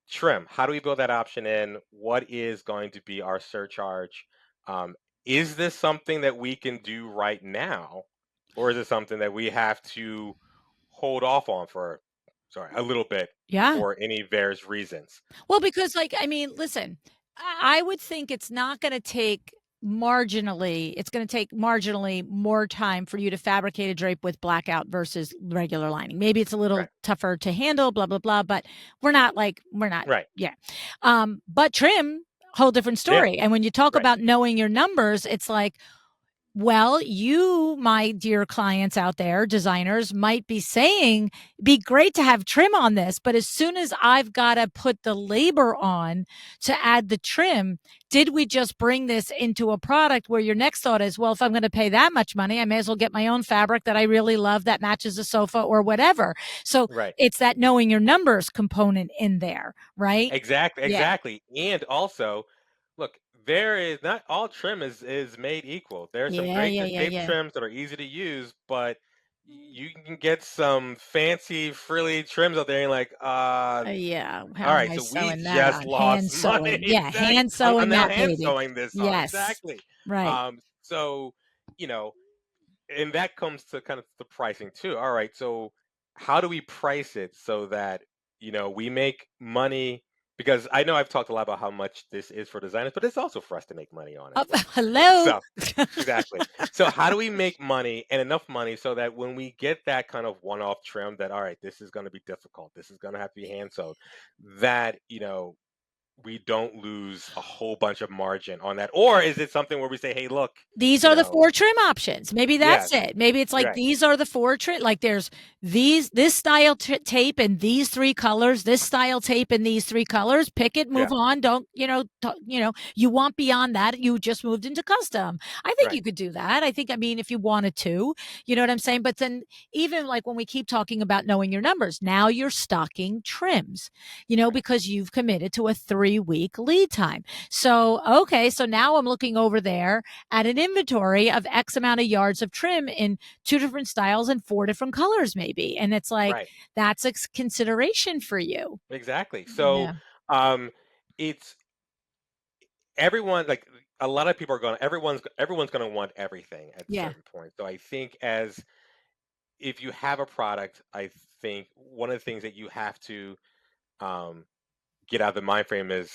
Trim. How do we build that option in? What is going to be our surcharge? Um, is this something that we can do right now, or is it something that we have to hold off on for, sorry, a little bit Yeah. for any various reasons? Well, because, like, I mean, listen, I would think it's not gonna take it's going to take marginally more time for you to fabricate a drape with blackout versus regular lining. Maybe it's a little Right. tougher to handle, blah, blah, blah, but we're not, Right. yeah. But trim, whole different Yeah. story. And when you talk Right. about knowing your numbers, it's like, well, you, my dear clients out there, designers, might be saying, be great to have trim on this. But as soon as I've got to put the labor on to add the trim, did we just bring this into a product where your next thought is, well, if I'm going to pay that much money, I may as well get my own fabric that I really love that matches a sofa or whatever. So Right. it's that knowing your numbers component in there, right? Exactly, Yeah. exactly. And also, look, there is not all trim is made equal. There are some Yeah, great yeah, to yeah, shape yeah. trims that are easy to use, but you can get some fancy frilly trims out there and like, Yeah, how all am right, I so we sewing that just on? Hand lost money. sewing. Yeah, Exactly. hand I'm sewing now that hand baby. sewing this on. Yes, Exactly. right. So, you know, and that comes to kind of the pricing too. All right, so how do we price it so that we make money? Because I know I've talked a lot about how much this is for designers, but it's also for us to make money on as well. Hello. So exactly. So how do we make money and enough money so that when we get that kind of one-off trim, that all right, this is going to be difficult, this is going to have to be hand sewed, that we don't lose a whole bunch of margin on that, or is it something where we say, hey, look, These you are the know, 4 trim options. Maybe yes, that's it. Maybe it's like right, these are the 4 trim like there's this style tape and these 3 colors, this style tape and these 3 colors. Pick it, yeah, move on. Don't, you want beyond that. You just moved into custom. I think right. you could do that. I mean, if you wanted to, you know what I'm saying? But then even like when we keep talking about knowing your numbers, now you're stocking trims, Right. because you've committed to a 3-week lead time. So, okay, so now I'm looking over there at an inventory of X amount of yards of trim in 2 different styles and 4 different colors, maybe. And it's like, Right. that's a consideration for you. Exactly. So, Yeah. um, it's everyone like a lot of people are going. Everyone's going to want everything at a Yeah. certain point. So I think as if you have a product, I think one of the things that you have to um, get out of the mind frame is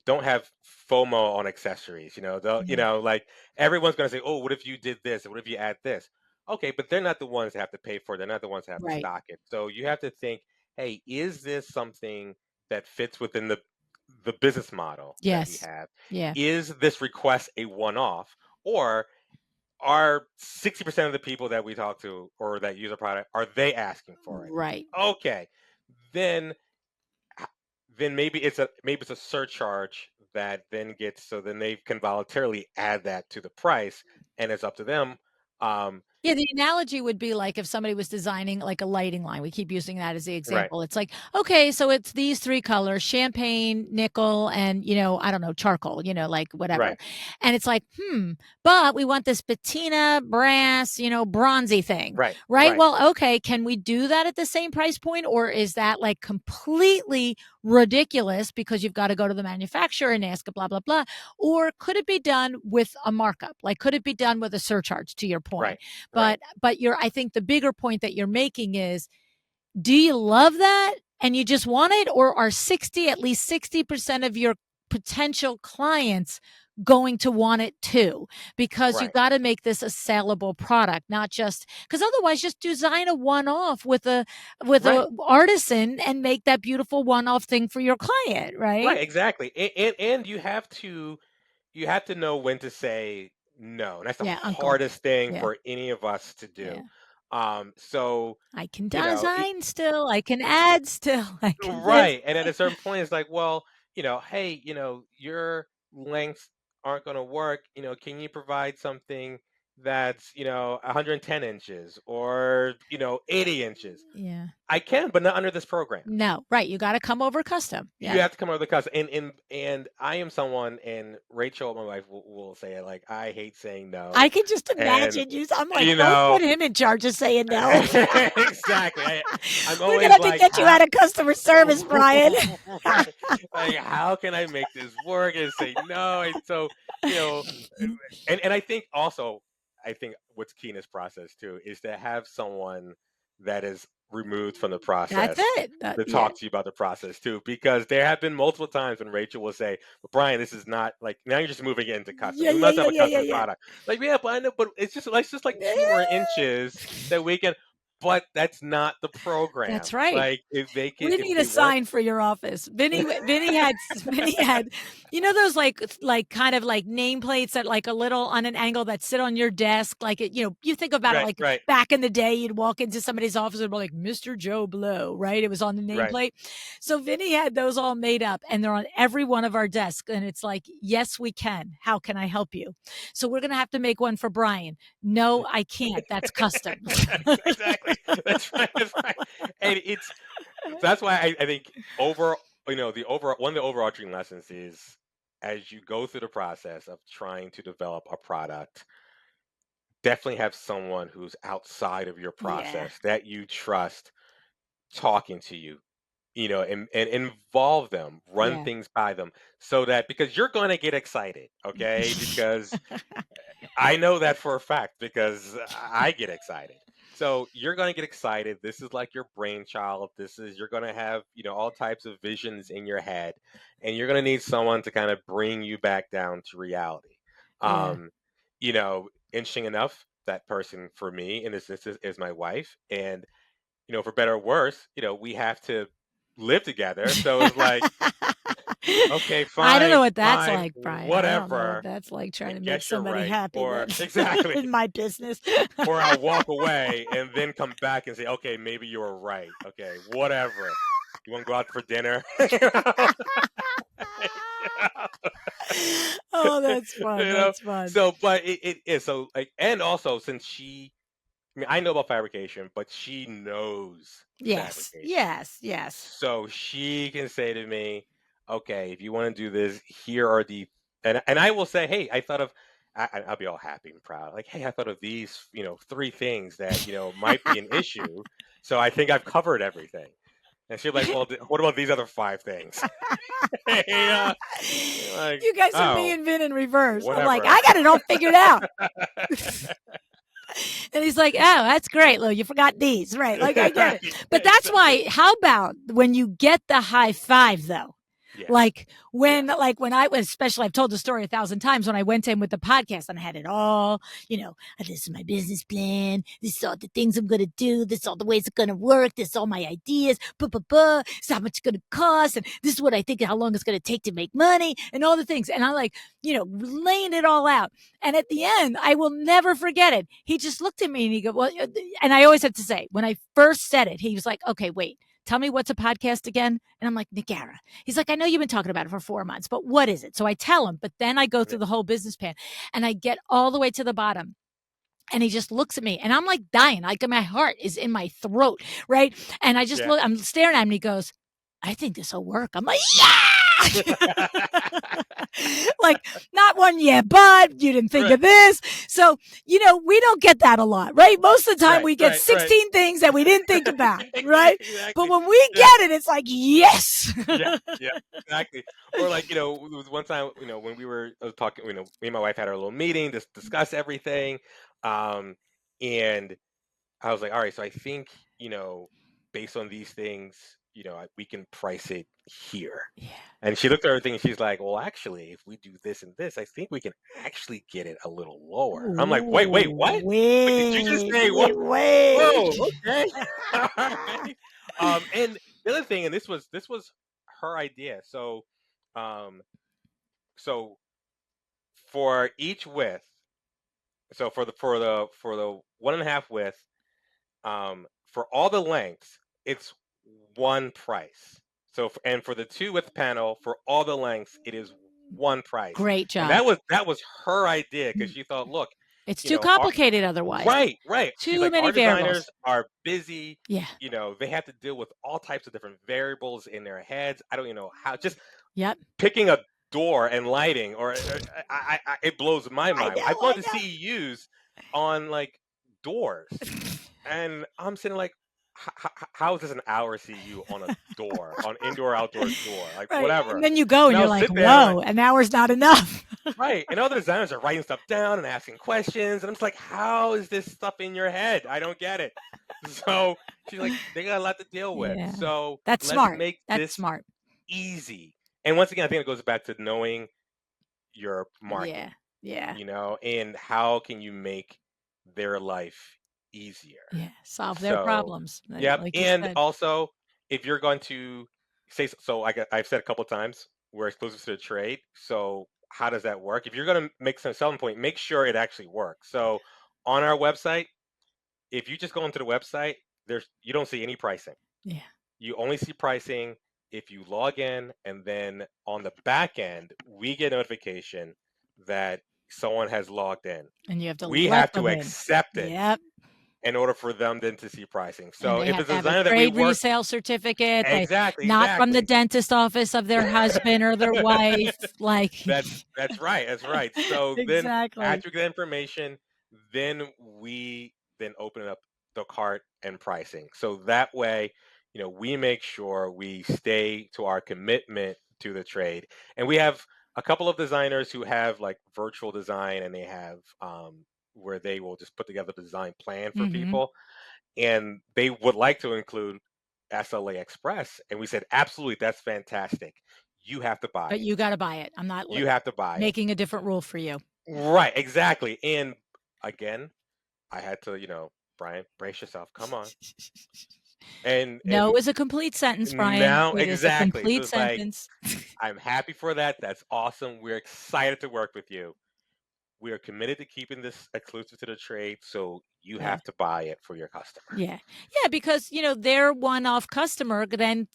don't have FOMO on accessories. Yeah. Like everyone's going to say, oh, what if you did this, what if you add this? Okay, but they're not the ones that have to pay for it, they're not the ones that have to Right. stock it. So you have to think, hey, is this something that fits within the business model that we Yes. have? Yeah. Is this request a one-off, or are 60% of the people that we talk to or that use a product, are they asking for it? Right. Okay, then h- then maybe it's a surcharge that then gets, so then they can voluntarily add that to the price, and it's up to them. Um, Yeah, the analogy would be like if somebody was designing like a lighting line. We keep using that as the right, example. It's like, okay, so it's these 3 colors, champagne, nickel, and, I don't know, charcoal, like whatever. right, And it's like, but we want this patina, brass, bronzy thing, right, right? right, Well, okay, can we do that at the same price point? Or is that like completely ridiculous because you've got to go to the manufacturer and ask a blah, blah, blah? Or could it be done with a markup? Like, could it be done with a surcharge, to your point? right, right, But I think the bigger point that you're making is, do you love that and you just want it, or are at least 60% of your potential clients going to want it too? Because you right, got to make this a saleable product, not just because otherwise just design a one-off with a right, artisan and make that beautiful one-off thing for your client, right? right, exactly. And you have to know when to say no. And that's the Yeah, uncle. hardest thing Yeah. for any of us to do. Yeah. So, I can you know, it, design still, I can add still, I can this. right. And at a certain point, it's like, well, hey, your lengths aren't going to work. Can you provide something that's, 110 inches or, 80 inches? Yeah. I can, but not under this program. No, right, you gotta come over custom. You Yes. have to come up with a custom. And I am someone, and Rachel, my wife, will say it, like, I hate saying no. I can just And, imagine you I'm like, you "Don't know, put him in charge of saying no." exactly. I'm We're gonna always have to like, get you out of customer service, Bryan. right. Like, how can I make this work and say no? And so, you know, and I think also, I think what's key in this process too is to have someone that is removed from the That's process it. to Yeah. talk to you about the process too, because there have been multiple times when Rachel will say, "But Brian, this is not like now you're just moving it into custom. Yeah, We yeah, must have yeah, a yeah, yeah, custom yeah. product." Like, yeah, but I know, but it's just like 2 more inches that we can. But that's not the That's program. right. Like if they can, We if need a they want. sign for your office. Vinny had, those like kind of like nameplates that like a little on an angle that sit on your desk. Like you think about it Right, like right, back in the day, you'd walk into somebody's office and be like Mr. Joe Blow, right? It was on the right. nameplate. So Vinny had those all made up, and they're on every one of our desks. And it's like, yes, we can. How can I help you? So we're gonna have to make one for Brian. No, I can't. That's custom. Exactly. That's right. That's right. And that's why I think the over one of the overarching lessons is as you go through the process of trying to develop a product, definitely have someone who's outside of your Yeah. process that you trust talking to you, and involve them, run Yeah. things by them so that because you're going to get excited, okay? Because I know that for a fact because I get excited. So you're going to get excited. This is like your brainchild. You're going to have, all types of visions in your head, and you're going to need someone to kind of bring you back down to reality. Yeah. Um, interesting enough, that person for me in this instance is my wife. And, for better or worse, we have to live together. So it's like, okay, I don't know fine, what that's fine, like, Brian. I don't know what whatever. that's like I trying to make guess you're somebody right. happy. Or That's exactly. in my business. Or I'll walk away and then come back and say, okay, maybe you were right. Okay, whatever. You want to go out for dinner? Oh, that's fun. You know? That's fun. So, but it is so like, and also since I know about fabrication, but she knows Yes. fabrication. Yes. Yes. So she can say to me, okay, if you want to do this, here are and I will say, hey, I thought of, I'll be all happy and proud. Like, hey, I thought of these, 3 things that, might be an issue. So I think I've covered everything. And she's like, well, what about these other 5 things? Yeah. Like, You guys are me oh, and Vin in reverse. I'm like, whatever. I got it all figured out. And he's like, oh, that's great, Lou. You forgot these. Right. Like, I get it. But that's Exactly. why, how about when you get the high five, though? Yeah. Like Yeah. when I was, especially I've told the story 1,000 times when I went in with the podcast and I had it all, this is my business plan. This is all the things I'm going to do. This is all the ways it's going to work. This is all my ideas. This is how much it's going to cost. And this is what I think, how long it's going to take to make money and all the things. And I'm like, laying it all out. And at the end, I will never forget it. He just looked at me and he go, well, and I always have to say, when I first said it, he was like, okay, wait. Tell me what's a podcast again? And I'm like, Nagara. He's like, I know you've been talking about it for 4 months, but what is it? So I tell him, but then I go through the whole business plan and I get all the way to the bottom. And he just looks at me and I'm like dying. Like my heart is in my throat. Right. And I just I'm staring at him and he goes, I think this will work. I'm like, yeah. Like not one, yeah, but you didn't think of this. So, we don't get that a lot, right? Most of the time we get 16 things that we didn't think about, right? Exactly. But when we get it, it's like, yes. Yeah, exactly. Or like, there was one time, when we were talking, me and my wife had our little meeting to discuss everything. And I was like, all right, so I think, based on these things, we can price it here. Yeah. And she looked at everything and she's like, well, actually, if we do this and this, I think we can actually get it a little lower. I'm like, wait, what? Like, did you just say what? Whoa, okay. All right. And the other thing, and this was her idea. So, so for each width, so for the 1.5 width, for all the lengths, it's one price. So, and for the 2 width panel, for all the lengths, it is one price. Great job. And that was her idea because she thought, look, it's too complicated otherwise. Right. Too She's like, many our designers variables. are busy. Yeah. They have to deal with all types of different variables in their heads. I don't even know how. Just Yep. picking a door and lighting, or it blows my mind. I've gone to CEUs on like doors, and I'm sitting like, how is this an hour CEU on a door, on indoor outdoor door, like whatever? And then you go and you're like, whoa, an hour's not enough. Right, and other designers are writing stuff down and asking questions, and I'm just like, "How is this stuff in your head? I don't get it." So, she's like, "They got a lot to deal with, Yeah. so That's let's smart. make That's this smart. easy." And once again, I think it goes back to knowing your Yeah. market, Yeah. and how can you make their life easier. Yeah. Solve their So, problems, yep, like you and said. also, if you're going to say so I've said a couple times, we're exclusive to the trade, so how does that work? If you're gonna make some selling point, make sure it actually works. So, on our website, if you just go onto the website, you don't see any pricing. Yeah. You only see pricing if you log in, and then on the back end, we get notification that someone has logged in. And you have to We let have to them in. accept it Yep. in order for them then to see pricing. And So they if have it's to a have a designer that we trade work resale certificate, they exactly, not from the exactly. dentist office of their husband or their wife, like That's right, that's right. So then exactly. after you get information, then we then open up the cart and pricing. So that way, we make sure we stay to our commitment to the trade. And we have a couple of designers who have like virtual design, and they have where they will just put together the design plan for Mhm. people, and they would like to include SLA Express. And we said, absolutely, that's fantastic. You have to buy But it. you gotta buy it. I'm not You have to buy it. making a different rule for you. Right, exactly. And again, I had to, Brian, brace yourself. Come on. No And is a complete sentence, Brian. now It is a exactly. So complete it's like, sentence. I'm happy for that. That's awesome. We're excited to work with you. We are committed to keeping this exclusive to the trade, so you Yeah. have to buy it for your customer. Yeah. Yeah, because, their one-off customer then,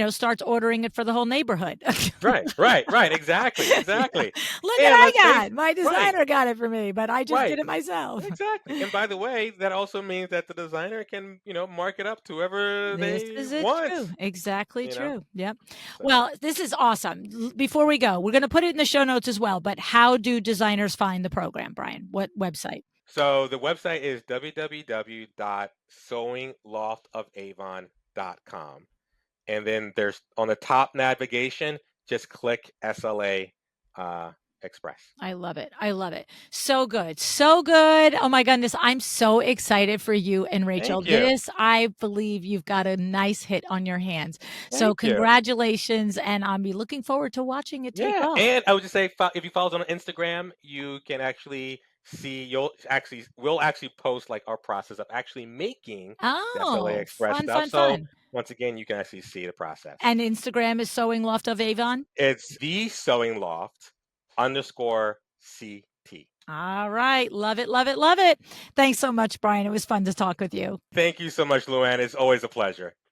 starts ordering it for the whole neighborhood. Right, right, right. Exactly, Yeah. exactly. "Look what And I let's face got. My right, designer got it for me, but I just right. did it myself." Exactly. And by the way, that also means that the designer can, mark it up to whoever This they is it want, true. Exactly you know? true. Yep. So, Well, this is awesome. Before we go, we're gonna put it in the show notes as well, but how do designers find the program, Brian? What website? so the website is www.sewingloftofaavon.com. And then there's on the top navigation, just click SLA Express. I love it. I love it. So good. So good. Oh my goodness. I'm so excited for you and Rachel. Thank you. This, I believe you've got a nice hit on your hands. So Thank you. congratulations. And I'll be looking forward to watching it take Yeah, off. and I would just say if you follow us on Instagram, you can actually see we'll actually post like our process of actually making the SLA Oh, Express fun, stuff. fun, So fun. once again, you can actually see the process. And Instagram is Sewing Loft of Avon. It's the Sewing Loft underscore CT. All right. Love it. Love it. Love it. Thanks so much, Brian. It was fun to talk with you. Thank you so much, Luann. It's always a pleasure.